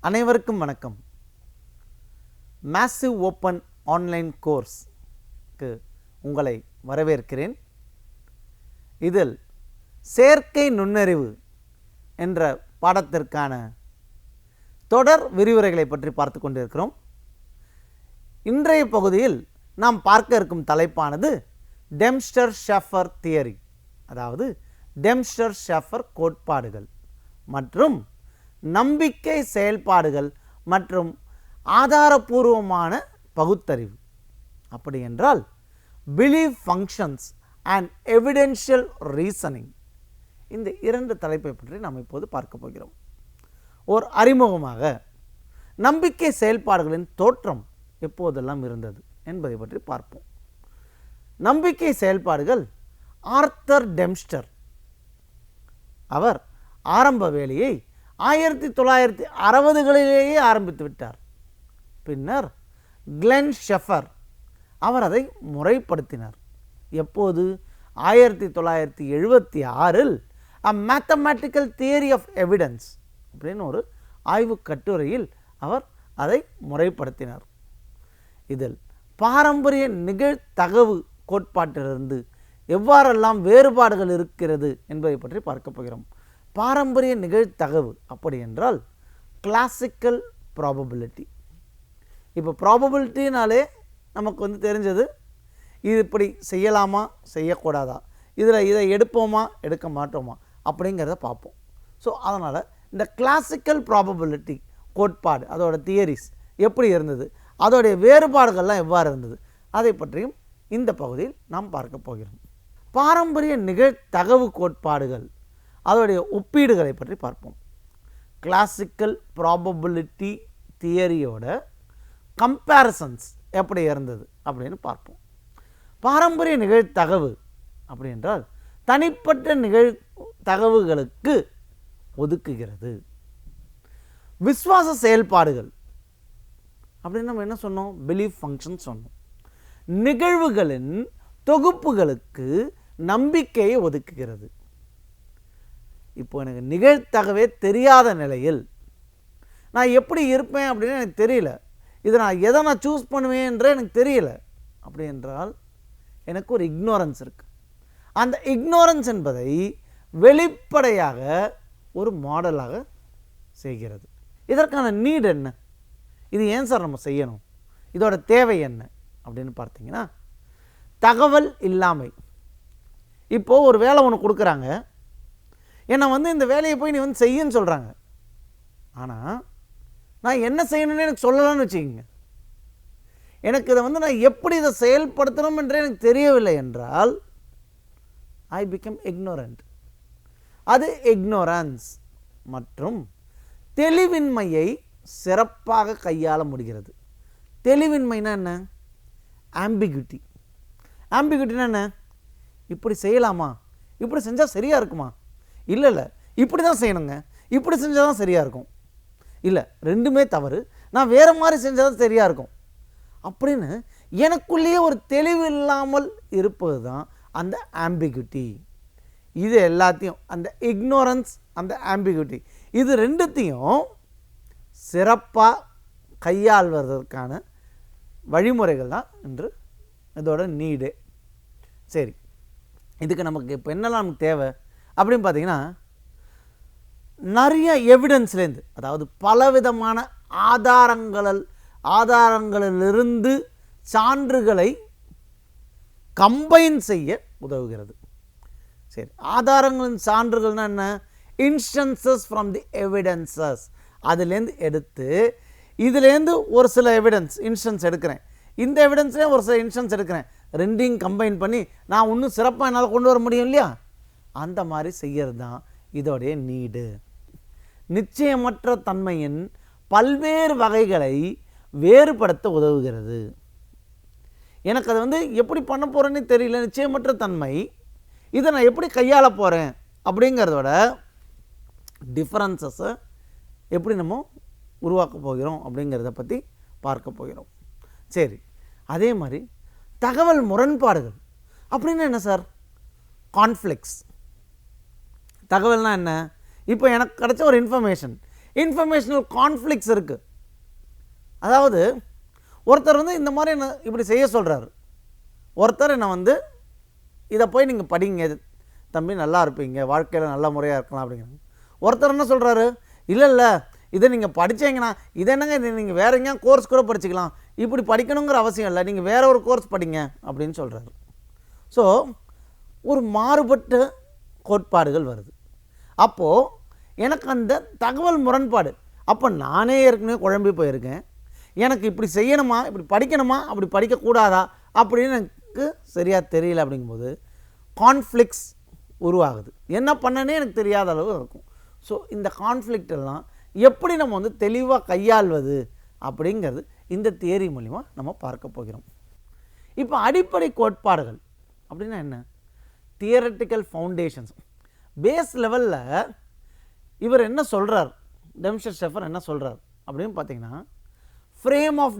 அனைவருக்கும் வணக்கம். Massive open online கோர்ஸ்க்கு உங்களை வரவேற்கிறேன். இதில் செயற்கை நுண்ணறிவு என்ற பாடத்திற்கான தொடர் விரிவுரைகளை பற்றி பார்த்து கொண்டிருக்கிறோம். இன்றைய பகுதியில் நாம் பார்க்க இருக்கும் தலைப்பானது டெம்ஸ்டர்-ஷாஃபர் தியரி, அதாவது டெம்ஸ்டர்-ஷாஃபர் கோட்பாடுகள் மற்றும் நம்பிக்கை செயல்பாடுகள் மற்றும் ஆதாரபூர்வமான பகுத்தறிவு. அப்படி என்றால் believe functions and evidential reasoning. இந்த இரண்டு தலைப்பை பற்றி நாம் இப்போது பார்க்க போகிறோம். ஒரு அறிமுகமாக நம்பிக்கை செயல்பாடுகளின் தோற்றம் எப்போதெல்லாம் இருந்தது என்பதை பற்றி பார்ப்போம். நம்பிக்கை செயல்பாடுகள் ஆர்தர் டெம்ஸ்டர் அவர் ஆரம்ப வேலையை 1960களிலேயே ஆரம்பித்து விட்டார். பின்னர் கிளென் ஷெஃபர் அவர் அதை முறைப்படுத்தினார். எப்போது? 1976இல் அ மேத்தமேட்டிக்கல் தியரி ஆஃப் எவிடன்ஸ் அப்படின்னு ஒரு ஆய்வு கட்டுரையில் அவர் அதை முறைப்படுத்தினார். இதில் பாரம்பரிய நிகழ்தகவு கோட்பாட்டிலிருந்து எவ்வாறெல்லாம் வேறுபாடுகள் இருக்கிறது என்பதை பற்றி பார்க்க போகிறோம். பாரம்பரிய நிகழ்தகவு அப்படி என்றால் கிளாசிக்கல் ப்ராபபிலிட்டி. இப்போ ப்ராபபிலிட்டினாலே நமக்கு தெரிஞ்சது இது இப்படி செய்யலாமா செய்யக்கூடாதா, இதை எடுப்போமா எடுக்க மாட்டோமா அப்படிங்கிறத பார்ப்போம். ஸோ அதனால் இந்த கிளாசிக்கல் ப்ராபபிலிட்டி கோட்பாடு அதோட தியரிஸ் எப்படி இருந்தது, அதோடைய வேறுபாடுகள்லாம் எவ்வாறு இருந்தது, அதை பற்றியும் இந்த பகுதியில் நாம் பார்க்க போகிறோம். பாரம்பரிய நிகழ்தகவு கோட்பாடுகள் அதோடைய ஒப்பீடுகளை பற்றி பார்ப்போம். கிளாசிக்கல் ப்ராபபிலிட்டி தியரியோட கம்பேரிசன்ஸ் எப்படி இருந்தது அப்படின்னு பார்ப்போம். பாரம்பரிய நிகழ்தகவு அப்படி என்றால் தனிப்பட்ட நிகழ்தகவுகளுக்கு ஒதுக்குகிறது. விசுவாச செயல்பாடுகள் அப்படின்னு நம்ம என்ன சொன்னோம்? பிலீஃப் ஃபங்க்ஷன் சொன்னோம். நிகழ்வுகளின் தொகுப்புகளுக்கு நம்பிக்கையை ஒதுக்குகிறது. இப்போ எனக்கு நிகழ்தகவே தெரியாத நிலையில் நான் எப்படி இருப்பேன் அப்படின்னு எனக்கு தெரியல, இதை நான் சூஸ் பண்ணுவேன்றே எனக்கு தெரியல. அப்படி என்றால் எனக்கு ஒரு இக்னோரன்ஸ் இருக்குது. அந்த இக்னோரன்ஸ் என்பதை வெளிப்படையாக ஒரு மாடலாக செய்கிறது. இதற்கான நீட் என்ன? இது ஏன் சார் நம்ம செய்யணும், இதோட தேவை என்ன அப்படின்னு பார்த்தீங்கன்னா, தகவல் இல்லாமை. இப்போது ஒரு வேலை ஒன்று கொடுக்குறாங்க, என்னை இந்த வேலையை போய் நீ செய்யுன்னு சொல்கிறாங்க. ஆனால் நான் என்ன செய்யணும்னு எனக்கு சொல்லலாம்னு வச்சுக்கோங்க. எனக்கு இதை நான் எப்படி இதை செயல்படுத்தணும் என்றே எனக்கு தெரியவில்லை என்றால் ஐ பிகம் இக்னோரண்ட். அது இக்னோரன்ஸ் மற்றும் தெளிவின்மையை சிறப்பாக கையாள முடிகிறது. தெளிவின்மைனா என்ன? ஆம்பிகுட்டி. ஆம்பிகுட்டினா என்ன? இப்படி செய்யலாமா, இப்படி செஞ்சால் சரியாக இருக்குமா, இல்லை இப்படி தான் செய்யணுங்க, இப்படி செஞ்சால் தான் சரியாக இருக்கும், இல்லை ரெண்டுமே தவறு, நான் வேறு மாதிரி செஞ்சால் தான் சரியாக இருக்கும் அப்படின்னு எனக்குள்ளேயே ஒரு தெளிவு இல்லாமல் இருப்பது தான் அந்த ஆம்பிகுட்டி. இது எல்லாத்தையும் அந்த இக்னோரன்ஸ் அந்த ஆம்பிகுட்டி இது ரெண்டுத்தையும் சிறப்பாக கையாள்வதற்கான வழிமுறைகள் தான் என்று இதோட நீடு. சரி, இதுக்கு நமக்கு இப்போ என்னெல்லாம் நமக்கு தேவை அப்படின்னு பார்த்தீங்கன்னா, நிறைய எவிடன்ஸ்லேருந்து, அதாவது பலவிதமான ஆதாரங்களிலிருந்து சான்றுகளை கம்பைன் செய்ய உதவுகிறது. சரி, ஆதாரங்களின் சான்றுகள்னா என்ன? Instances from the evidences. அதுலேருந்து எடுத்து இதுலேருந்து ஒரு சில இன்ஸ்டன்ஸ் எடுக்கிறேன், இந்த எவிடன்ஸ்லேயே ஒரு சில இன்ஸ்டன்ஸ் எடுக்கிறேன், ரெண்டையும் கம்பைன் பண்ணி நான் இன்னும் சிறப்பாக என்னால் கொண்டு வர முடியும் இல்லையா? அந்த மாதிரி செய்கிறது தான் இதோடைய நீடு. நிச்சயமற்ற தன்மையின் பல்வேறு வகைகளை வேறுபடுத்த உதவுகிறது. எனக்கு அது எப்படி பண்ண போகிறேன்னு தெரியல, நிச்சயமற்ற தன்மை, இதை நான் எப்படி கையாள போகிறேன் அப்படிங்கிறதோட டிஃபரன்சஸை எப்படி நம்ம உருவாக்க போகிறோம் அப்படிங்கிறத பற்றி பார்க்க போகிறோம். சரி, அதே மாதிரி தகவல் முரண்பாடுகள் அப்படின்னா என்ன சார்? கான்ஃப்ளிக்ஸ். தகவல்னால் என்ன? இப்போ எனக்கு கிடைச்ச ஒரு இன்ஃபர்மேஷன், இன்ஃபர்மேஷனல் கான்ஃப்ளிக்ஸ் இருக்குது. அதாவது ஒருத்தர் வந்து இந்த மாதிரி என்ன இப்படி செய்ய சொல்கிறாரு, ஒருத்தர் என்னை வந்து இதை போய் நீங்கள் படிங்க தம்பி, நல்லா இருப்பீங்க, வாழ்க்கையில் நல்ல முறையாக இருக்கலாம் அப்படிங்கிறாங்க. ஒருத்தர் என்ன சொல்கிறாரு, இல்லை இதை நீங்கள் படித்தீங்கன்னா இதை என்னங்க இது நீங்கள் வேறு எங்கேயா கோர்ஸ் கூட படிச்சுக்கலாம், இப்படி படிக்கணுங்கிற அவசியம் இல்லை, நீங்கள் வேறு ஒரு கோர்ஸ் படிங்க அப்படின்னு சொல்கிறாரு. ஸோ ஒரு மாறுபட்ட கோட்பாடுகள் வருது. அப்போது எனக்கு அந்த தகவல் முரண்பாடு, அப்போ நானே ஏற்கனவே குழம்பி போயிருக்கேன், எனக்கு இப்படி செய்யணுமா, இப்படி படிக்கணுமா, அப்படி படிக்கக்கூடாதா அப்படின்னு எனக்கு சரியாக தெரியல. அப்படிங்கும்போது கான்ஃப்ளிக்ஸ் உருவாகுது. என்ன பண்ணனே எனக்கு தெரியாத அளவு இருக்கும். ஸோ இந்த கான்ஃப்ளிக்ட் எல்லாம் எப்படி நம்ம வந்து தெளிவாக கையாள்வது அப்படிங்கிறது இந்த தியரி மூலிமா நம்ம பார்க்க போகிறோம். இப்போ அடிப்படை கோட்பாடுகள் அப்படின்னா என்ன? Theoretical foundations. பேஸ் லெவலில் இவர் என்ன சொல்கிறார், டெம்ஸ்டர் ஷெஃபர் என்ன சொல்கிறார் அப்படின்னு பார்த்தீங்கன்னா, ஃப்ரேம் ஆஃப்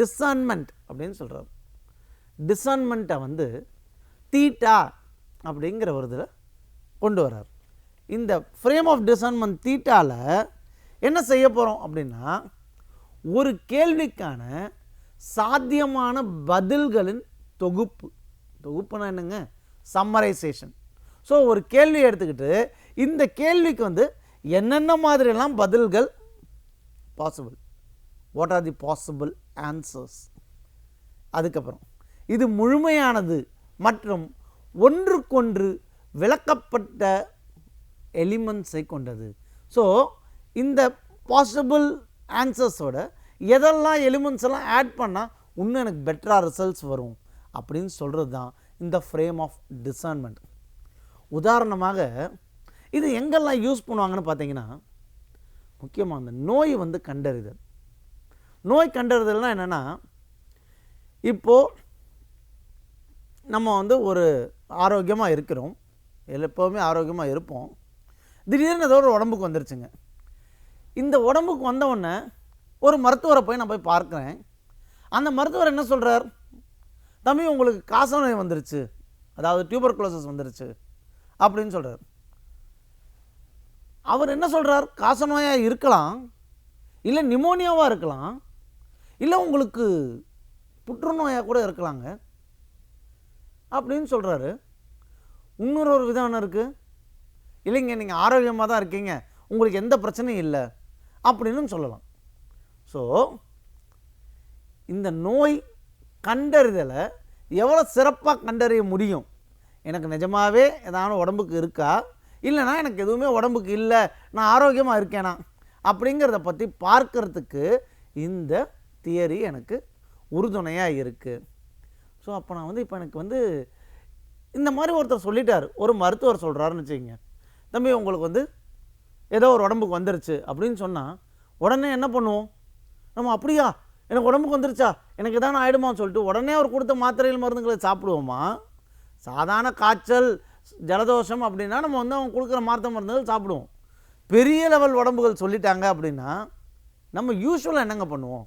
டிசர்ன்மெண்ட் அப்படின்னு சொல்கிறார். டிசர்ன்மெண்ட்டை வந்து தீட்டா அப்படிங்கிற ஒரு இதில் கொண்டு வர்றார். இந்த ஃப்ரேம் ஆஃப் டிசர்ன்மெண்ட் தீட்டாவில் என்ன செய்ய போகிறோம் அப்படின்னா, ஒரு கேள்விக்கான சாத்தியமான பதில்களின் தொகுப்புனா என்னங்க, சம்மரைசேஷன். ஸோ ஒரு கேள்வி எடுத்துக்கிட்டு இந்த கேள்விக்கு வந்து என்னென்ன மாதிரியெல்லாம் பதில்கள் possible, what are the possible answers, அதுக்கப்புறம் இது முழுமையானது மற்றும் ஒன்றுக்கொன்று விளக்கப்பட்ட எலிமெண்ட்ஸை கொண்டது. ஸோ இந்த பாசிபிள் ஆன்சர்ஸோட எதெல்லாம் எலிமெண்ட்ஸ் எல்லாம் ஆட் பண்ணால் இன்னும் எனக்கு பெட்டராக ரிசல்ட்ஸ் வரும் அப்படின்னு சொல்கிறது தான் இந்த ஃப்ரேம் ஆஃப் டிசர்ன்மெண்ட். உதாரணமாக இது எங்கெல்லாம் யூஸ் பண்ணுவாங்கன்னு பார்த்தீங்கன்னா, முக்கியமாக அந்த நோய் வந்து கண்டறிதல். நோய் கண்டறிதல்னால் என்னென்னா, இப்போது நம்ம வந்து ஒரு ஆரோக்கியமாக இருக்கிறோம், எப்போவுமே ஆரோக்கியமாக இருப்போம், திடீர்னு ஏதோ ஒரு உடம்புக்கு வந்துருச்சுங்க. இந்த உடம்புக்கு வந்தவுடனே ஒரு மருத்துவரை போய் நான் போய் பார்க்குறேன். அந்த மருத்துவர் என்ன சொல்கிறார், தம்பி உங்களுக்கு காசநோய் வந்துருச்சு, அதாவது டியூபர்குலோசிஸ் வந்துருச்சு அப்படின்னு சொல்கிறார். அவர் என்ன சொல்கிறார், காசநோயாக இருக்கலாம், இல்லை நிமோனியாவாக இருக்கலாம், இல்லை உங்களுக்கு புற்றுநோயாக கூட இருக்கலாங்க அப்படின்னு சொல்கிறாரு. இன்னொரு விதம் என்ன இருக்குது, இல்லைங்க நீங்கள் ஆரோக்கியமாக தான் இருக்கீங்க, உங்களுக்கு எந்த பிரச்சனையும் இல்லை அப்படின்னு சொல்லலாம். ஸோ இந்த நோய் கண்டறிதலை எவ்வளோ சிறப்பாக கண்டறிய முடியும், எனக்கு நிஜமாகவே ஏதாவது உடம்புக்கு இருக்கா, இல்லைனா எனக்கு எதுவுமே உடம்புக்கு இல்லை, நான் ஆரோக்கியமாக இருக்கேனா அப்படிங்கிறத பற்றி பார்க்கறதுக்கு இந்த தியரி எனக்கு உறுதுணையாக இருக்குது. ஸோ அப்போ நான் வந்து இப்போ எனக்கு வந்து இந்த மாதிரி ஒருத்தர் சொல்லிட்டார், ஒரு மருத்துவர் சொல்கிறாருன்னு வச்சுக்கிங்க, தம்பி உங்களுக்கு வந்து ஏதோ ஒரு உடம்புக்கு வந்துருச்சு அப்படின்னு சொன்னால் உடனே என்ன பண்ணுவோம் நம்ம, அப்படியா எனக்கு உடம்புக்கு வந்துருச்சா, எனக்கு எதான ஆகிடுமான்னு சொல்லிட்டு உடனே அவர் கொடுத்த மாத்திரைகள் மருந்துகளை சாப்பிடுவோமா? சாதாரண காய்ச்சல் ஜலதோஷம் அப்படின்னா நம்ம வந்து அவங்க கொடுக்குற மாத்திரை மருந்துகள் சாப்பிடுவோம். பெரிய லெவல் உடம்புகள் சொல்லிட்டாங்க அப்படின்னா நம்ம யூஸ்வலாக என்னங்க பண்ணுவோம்,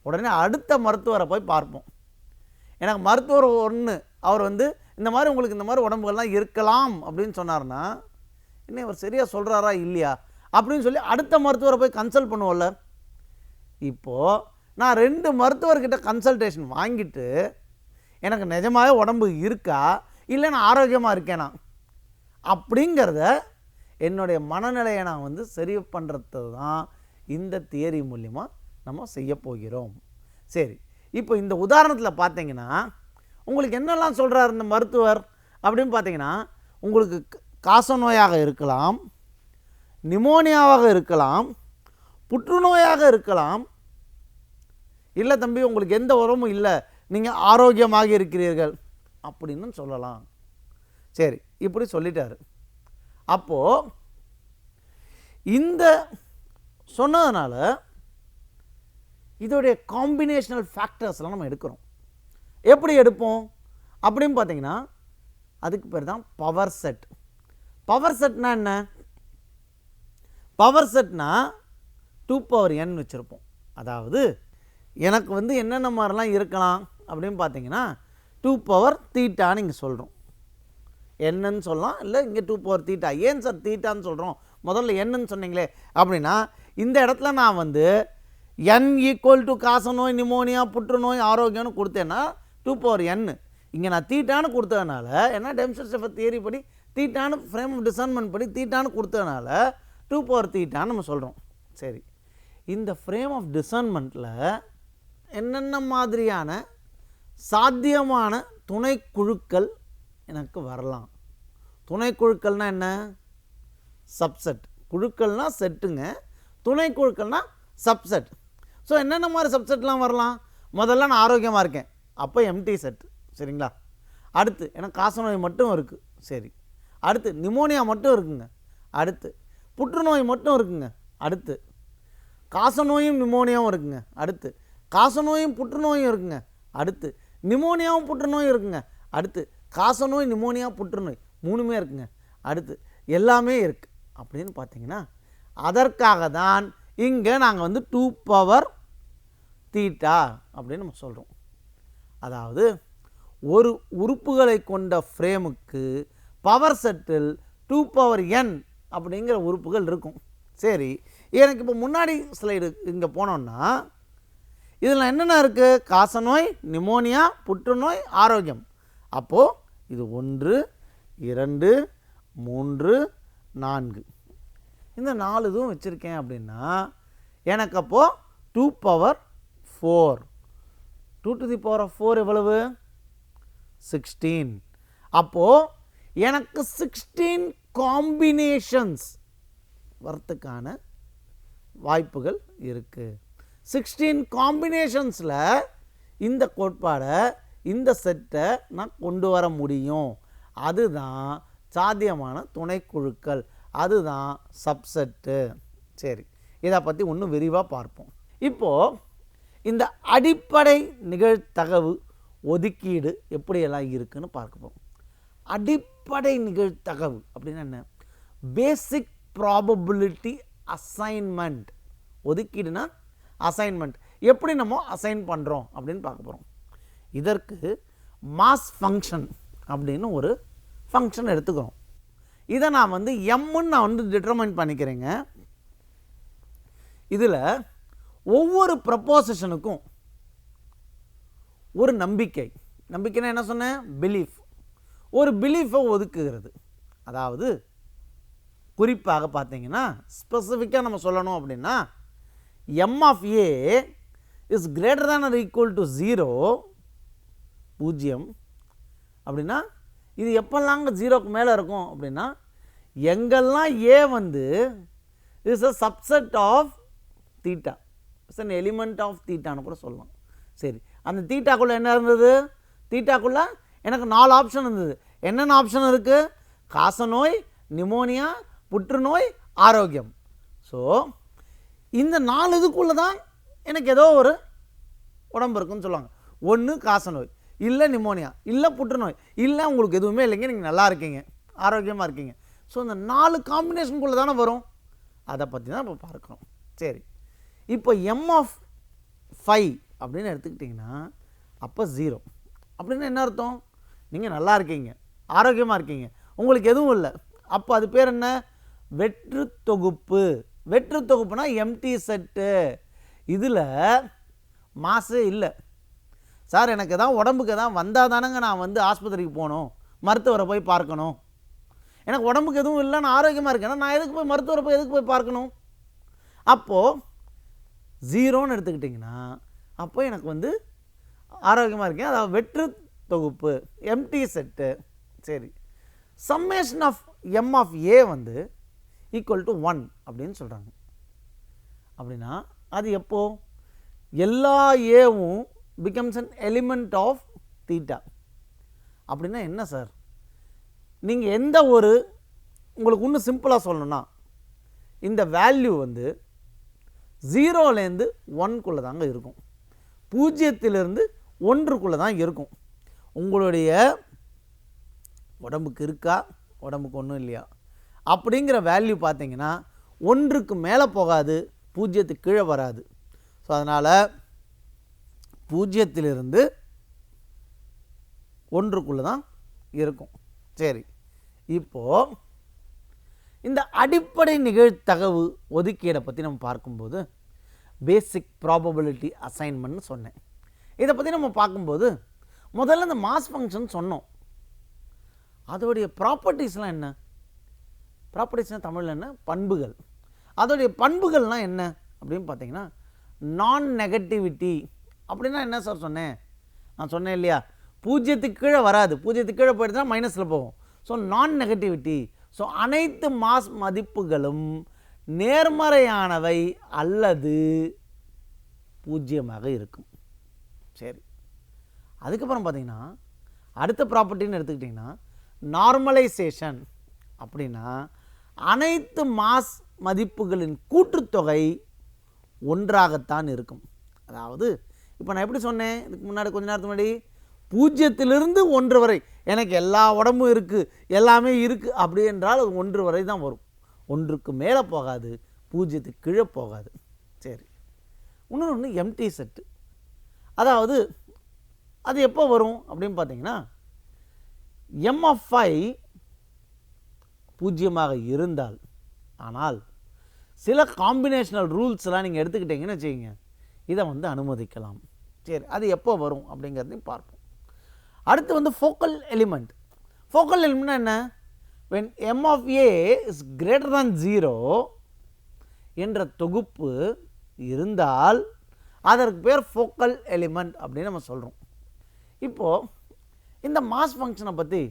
உடனே அடுத்த மருத்துவரை போய் பார்ப்போம். எனக்கு மருத்துவர் ஒன்று அவர் வந்து இந்த மாதிரி உங்களுக்கு இந்த மாதிரி உடம்புகள்லாம் இருக்கலாம் அப்படின்னு சொன்னார்னா, இன்னும் அவர் சரியாக சொல்கிறாரா இல்லையா அப்படின்னு சொல்லி அடுத்த மருத்துவரை போய் கன்சல்ட் பண்ணுவோம்ல. இப்போது நான் 2 மருத்துவர்கிட்ட கன்சல்டேஷன் வாங்கிட்டு எனக்கு நிஜமாகவே உடம்பு இருக்கா, இல்லை நான் ஆரோக்கியமாக இருக்கேனா அப்படிங்கிறத என்னுடைய மனநிலையை நான் வந்து சரி பண்ணுறது தான் இந்த தியரி மூலிமா நம்ம செய்ய போகிறோம். சரி, இப்போ இந்த உதாரணத்தில் பார்த்தீங்கன்னா உங்களுக்கு என்னெல்லாம் சொல்கிறார் இந்த மருத்துவர் அப்படின்னு பார்த்தீங்கன்னா, உங்களுக்கு காசநோயாக இருக்கலாம், நிமோனியாவாக இருக்கலாம், புற்றுநோயாக இருக்கலாம், இல்லை தம்பி உங்களுக்கு எந்த உரமும் இல்லை, நீங்கள் ஆரோக்கியமாக இருக்கிறீர்கள் அப்படின்னு சொல்லலாம். சரி, இப்படி சொல்லிட்டாரு. அப்போது இந்த சொன்னதுனால இதோடைய காம்பினேஷனல் ஃபேக்டர்ஸ்லாம் நம்ம எடுக்கிறோம். எப்படி எடுப்போம் அப்படின்னு பார்த்தீங்கன்னா, அதுக்கு பேர் தான் பவர் செட். பவர் செட்னா என்ன? பவர் செட்னா 2n வச்சுருப்போம். அதாவது எனக்கு வந்து என்னென்ன மாதிரிலாம் இருக்கலாம் அப்படின்னு பார்த்தீங்கன்னா 2θ நீங்கள் சொல்கிறோம், என்னன்னு சொல்லலாம், இல்லை இங்கே 2θ. ஏன் சார் தீட்டான்னு சொல்கிறோம், முதல்ல என்னன்னு சொன்னீங்களே அப்படின்னா இந்த இடத்துல நான் வந்து n ஈக்குவல் டு காசநோய் நிமோனியா புற்றுநோய் ஆரோக்கியம்னு கொடுத்தேன்னா 2n. இங்கே நான் தீட்டான்னு கொடுத்ததுனால ஏன்னா டெம்ஸ்டர் தியரி படி தீட்டான்னு ஃப்ரேம் ஆஃப் டிசைன்மெண்ட் படி தீட்டான்னு கொடுத்ததுனால 2 தீட்டான்னு நம்ம சொல்கிறோம். சரி, இந்த ஃப்ரேம் ஆஃப் டிசைன்மெண்ட்டில் என்னென்ன மாதிரியான சாத்தியமான துணைக்குழுக்கள் எனக்கு வரலாம்? துணைக்குழுக்கள்னால் என்ன? சப்செட். குழுக்கள்னால் செட்டுங்க, துணைக்குழுக்கள்னால் சப்செட். ஸோ என்னென்ன மாதிரி சப்செட்லாம் வரலாம்? முதல்ல நான் ஆரோக்கியமாக இருக்கேன், அப்போ எம்டி செட். சரிங்களா? அடுத்து எனக்கு காசநோய் மட்டும் இருக்குது. சரி, அடுத்து நிமோனியா மட்டும் இருக்குங்க. அடுத்து புற்றுநோய் மட்டும் இருக்குங்க. அடுத்து காசநோயும் நிமோனியாவும் இருக்குங்க. அடுத்து காசநோயும் புற்றுநோயும் இருக்குங்க. அடுத்து நிமோனியாவும் புற்றுநோயும் இருக்குங்க. அடுத்து காசநோய் நிமோனியா புற்றுநோய் 3மே இருக்குங்க. அடுத்து எல்லாமே இருக்குது. அப்படின்னு பார்த்தீங்கன்னா அதற்காக தான் இங்கே நாங்கள் வந்து 2 தீட்டா அப்படின்னு நம்ம சொல்கிறோம். அதாவது ஒரு உறுப்புகளை கொண்ட ஃப்ரேமுக்கு பவர் செட்டில் 2n அப்படிங்கிற உறுப்புகள் இருக்கும். சரி, எனக்கு இப்போ முன்னாடி ஸ்லைடு இங்கே போனோன்னா இதில் என்னென்ன இருக்குது? காசநோய், நிமோனியா, புற்றுநோய், ஆரோக்கியம். அப்போது இது 1 2 3 4 இந்த 4 இதுவும் வச்சுருக்கேன் அப்படின்னா எனக்கு அப்போது 2 எவ்வளவு? 16. அப்போது எனக்கு 16 காம்பினேஷன்ஸ் வரத்துக்கான வாய்ப்புகள் இருக்குது. 16 காம்பினேஷன்ஸில் இந்த கோட்பாடை இந்த செட்டை நான் கொண்டு வர முடியும். அதுதான் சாத்தியமான துணைக்குழுக்கள், அதுதான் சப்செட்டு. சரி, இதை பற்றி இன்னும் விரிவாக பார்ப்போம். இப்போது இந்த அடிப்படை நிகழ்தகவு ஒதுக்கீடு எப்படியெல்லாம் இருக்குன்னு பார்க்கப்போம். அடிப்படை நிகழ்தகவு அப்படின்னா என்ன? பேசிக் ப்ராபபிலிட்டி அசைன்மெண்ட். ஒதுக்கீடுனா அசைன்மெண்ட், எப்படி நம்ம அசைன் பண்ணுறோம் அப்படின்னு பார்க்க போகிறோம். இதற்கு மாஸ் ஃபங்க்ஷன் அப்படின்னு ஒரு ஃபங்க்ஷன் எடுத்துக்கிறோம். இதை நான் வந்து எம்முன்னு நான் வந்து டிட்டர்மைன் பண்ணிக்கிறேங்க. இதில் ஒவ்வொரு ப்ரப்போசிஷனுக்கும் ஒரு நம்பிக்கைன்னா என்ன சொன்னேன்? பிலீஃப். ஒரு பிலீஃபை ஒதுக்குகிறது. அதாவது குறிப்பாக பார்த்தீங்கன்னா ஸ்பெசிஃபிக்காக நம்ம சொல்லணும் அப்படின்னா m of a is greater than or equal to 0 அப்படின்னா இது எப்பெல்லாம் 0க்கு மேலே இருக்கும் அப்படின்னா எங்கெல்லாம் a வந்து is a subset of theta, it's an element of thetaன்னு கூட சொல்லலாம். சரி, அந்த தீட்டாக்குள்ளே என்ன இருந்தது? தீட்டாக்குள்ளே எனக்கு 4 ஆப்ஷன் இருந்தது. என்னென்ன ஆப்ஷன் இருக்குது? காசநோய், நிமோனியா, புற்றுநோய், ஆரோக்கியம். ஸோ இந்த 4 இதுக்குள்ளே தான் எனக்கு ஏதோ ஒரு உடம்பு இருக்குன்னு சொல்லுவாங்க. ஒன்று காசநோய், இல்லை நிமோனியா, இல்லை புற்றுநோய், இல்லை உங்களுக்கு எதுவுமே இல்லைங்க, நீங்கள் நல்லா இருக்கீங்க, ஆரோக்கியமாக இருக்கீங்க. ஸோ இந்த 4 காம்பினேஷனுக்குள்ளே தானே வரும். அதை பற்றி தான் இப்போ பார்க்குறோம். சரி, இப்போ m of 5 அப்படின்னு எடுத்துக்கிட்டிங்கன்னா அப்போ 0 அப்படின்னு என்ன அர்த்தம்? நீங்கள் நல்லா இருக்கீங்க, ஆரோக்கியமாக இருக்கீங்க, உங்களுக்கு எதுவும் இல்லை. அப்போ அது பேர் என்ன? வெற்று தொகுப்பு. வெற்று தொகுப்புனா எம்டி செட்டு. இதில் மாசு இல்லை. சார் எனக்கு தான் உடம்புக்கு தான் வந்தால் தானங்க நான் வந்து ஆஸ்பத்திரிக்கு போகணும், மருத்துவரை போய் பார்க்கணும். எனக்கு உடம்புக்கு எதுவும் இல்லை, நான் ஆரோக்கியமாக இருக்கேன்னா நான் எதுக்கு போய் மருத்துவரை போய் எதுக்கு போய் பார்க்கணும்? அப்போது 0ன்னு எடுத்துக்கிட்டிங்கன்னா அப்போ எனக்கு வந்து ஆரோக்கியமாக இருக்கேன், அதாவது வெற்று தொகுப்பு, எம்டி செட்டு. சரி, summation of m of a வந்து ஈக்குவல் டு 1 அப்படின்னு சொல்கிறாங்க. அப்படின்னா அது எப்போ? எல்லா ஏவும் becomes an element of theta. அப்படின்னா என்ன சார்? நீங்கள் எந்த ஒரு உங்களுக்கு இன்னும் சிம்பிளாக சொல்லணும்னா இந்த வேல்யூ வந்து 0லேருந்து 1க்குள்ளே தாங்க இருக்கும், 0லேருந்து 1க்குள்ளே தான் இருக்கும். உங்களுடைய உடம்புக்கு இருக்கா, உடம்புக்கு ஒன்றும் இல்லையா அப்படிங்கிற வேல்யூ பார்த்தீங்கன்னா 1க்கு மேலே போகாது, 0க்கு கீழே வராது. ஸோ அதனால் 0லிருந்து 1க்குள்ளே தான் இருக்கும். சரி, இப்போது இந்த அடிப்படை நிகழ்தகவு ஒதுக்கீடை பற்றி நம்ம பார்க்கும்போது பேசிக் ப்ராபபிலிட்டி அசைன்மெண்ட்னு சொன்னேன். இதை பற்றி நம்ம பார்க்கும்போது முதல்ல இந்த மாஸ் ஃபங்க்ஷன் சொன்னோம். அதோடைய ப்ராப்பர்ட்டிஸ்லாம் என்ன? ப்ராப்பர்ட்டிஸ்னால் தமிழில் என்ன? பண்புகள். அதோடைய பண்புகள்லாம் என்ன அப்படின்னு பார்த்தீங்கன்னா, நான் நெகட்டிவிட்டி. அப்படின்னா என்ன சார் சொன்னேன்? நான் சொன்னேன் இல்லையா, பூஜ்ஜியத்துக்கு கீழே வராது, பூஜ்ஜியத்துக்கு கீழே போயிடுச்சுன்னா மைனஸில் போகும். ஸோ நான் நெகட்டிவிட்டி. ஸோ அனைத்து மாஸ் மதிப்புகளும் நேர்மறையானவை அல்லது பூஜ்ஜியமாக இருக்கும். சரி, அதுக்கப்புறம் பார்த்தீங்கன்னா அடுத்த ப்ராப்பர்ட்டின்னு எடுத்துக்கிட்டிங்கன்னா நார்மலைசேஷன். அப்படின்னா அனைத்து மாஸ் மதிப்புகளின் கூட்டுத்தொகை ஒன்றாகத்தான் இருக்கும். அதாவது இப்போ நான் எப்படி சொன்னேன் இதுக்கு முன்னாடி, கொஞ்ச நேரத்துக்கு முன்னாடி, பூஜ்ஜியத்திலிருந்து 1 வரை எனக்கு எல்லா உடம்பும் இருக்குது, எல்லாமே இருக்குது அப்படி என்றால் அது 1 வரை தான் வரும். 1க்கு மேலே போகாது, பூஜ்ஜியத்துக்கு கீழே போகாது. சரி, இன்னொன்று எம்டி செட்டு. அதாவது அது எப்போ வரும் அப்படின்னு பார்த்தீங்கன்னா, எம்எஃப்ஐ பூஜ்ஜியமாக இருந்தால், ஆனால் சில காம்பினேஷனல் ரூல்ஸ்லாம் நீங்கள் எடுத்துக்கிட்டீங்கன்னு வச்சுக்கிங்க, இதை அனுமதிக்கலாம். சரி, அது எப்போ வரும் அப்படிங்கிறதையும் பார்ப்போம். அடுத்து ஃபோக்கல் எலிமெண்ட். ஃபோக்கல் எலிமெண்ட்னா என்ன? when m of a is greater than 0 என்ற தொகுப்பு இருந்தால் அதற்கு பேர் ஃபோக்கல் எலிமெண்ட் அப்படின்னு நம்ம சொல்கிறோம். இப்போது இந்த மாஸ் ஃபங்க்ஷனை பற்றி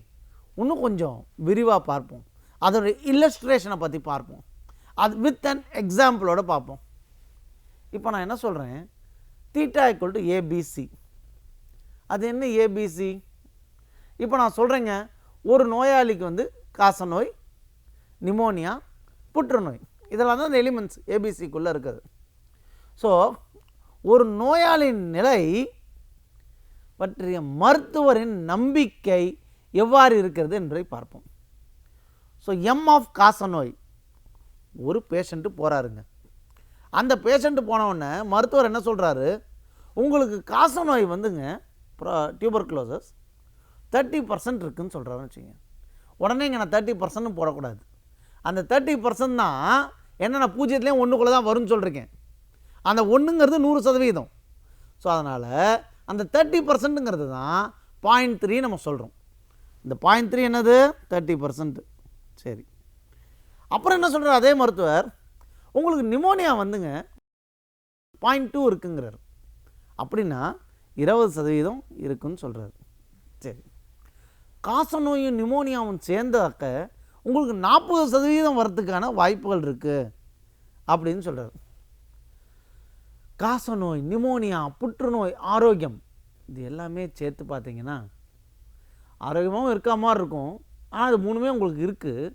இன்னும் கொஞ்சம் விரிவாக பார்ப்போம். அதோடைய இல்லஸ்ட்ரேஷனை பற்றி பார்ப்போம். அது வித் அன் எக்ஸாம்பிளோட பார்ப்போம். இப்போ நான் என்ன சொல்கிறேன், தீட்டா ஈக்குவல் டு ஏபிசி. அது என்ன ஏபிசி? இப்போ நான் சொல்கிறேங்க, ஒரு நோயாளிக்கு காசநோய், நிமோனியா, புற்றுநோய், இதெல்லாம் தான் இந்த எலிமெண்ட்ஸ் ஏபிசிக்குள்ளே இருக்குது. ஸோ ஒரு நோயாளியின் நிலை பற்றிய மருத்துவரின் நம்பிக்கை எவ்வாறு இருக்கிறது என்பதை பார்ப்போம். ஸோ எம் ஆஃப் காசநோய், ஒரு பேஷண்ட்டு போகிறாருங்க. அந்த பேஷண்ட்டு போனவுடனே மருத்துவர் என்ன சொல்கிறாரு, உங்களுக்கு காசநோய் டியூபர்குலோசஸ் 30% இருக்குதுன்னு சொல்கிறாருன்னு வச்சுங்க. உடனே இங்கே நான் 30% போடக்கூடாது. அந்த 30% தான் என்ன, நான் பூஜ்ஜியத்துலேயும் 1க்குள்ளே தான் வரும்னு சொல்லியிருக்கேன். அந்த 1ங்கிறது 100%. ஸோ அதனால் அந்த 30%ங்கிறது தான் 0.3 நம்ம சொல்கிறோம். இந்த 0.3 என்னது? 30%. சரி, அப்புறம் என்ன சொல்கிறார் அதே மருத்துவர், உங்களுக்கு நிமோனியா 0.2 இருக்குங்கிறார். அப்படின்னா 20% இருக்குன்னு சொல்கிறார். சரி, காசநோயும் நிமோனியாவும் சேர்ந்தாக்க உங்களுக்கு 40% வரத்துக்கான வாய்ப்புகள் இருக்குது அப்படின்னு சொல்கிறார். காசநோய், நிமோனியா, புற்றுநோய், ஆரோக்கியம், இது எல்லாமே சேர்த்து பார்த்தீங்கன்னா ஆரோக்கியமாகவும் இருக்க மாதிரி இருக்கும். ஆனால் அது 3மே உங்களுக்கு இருக்குது.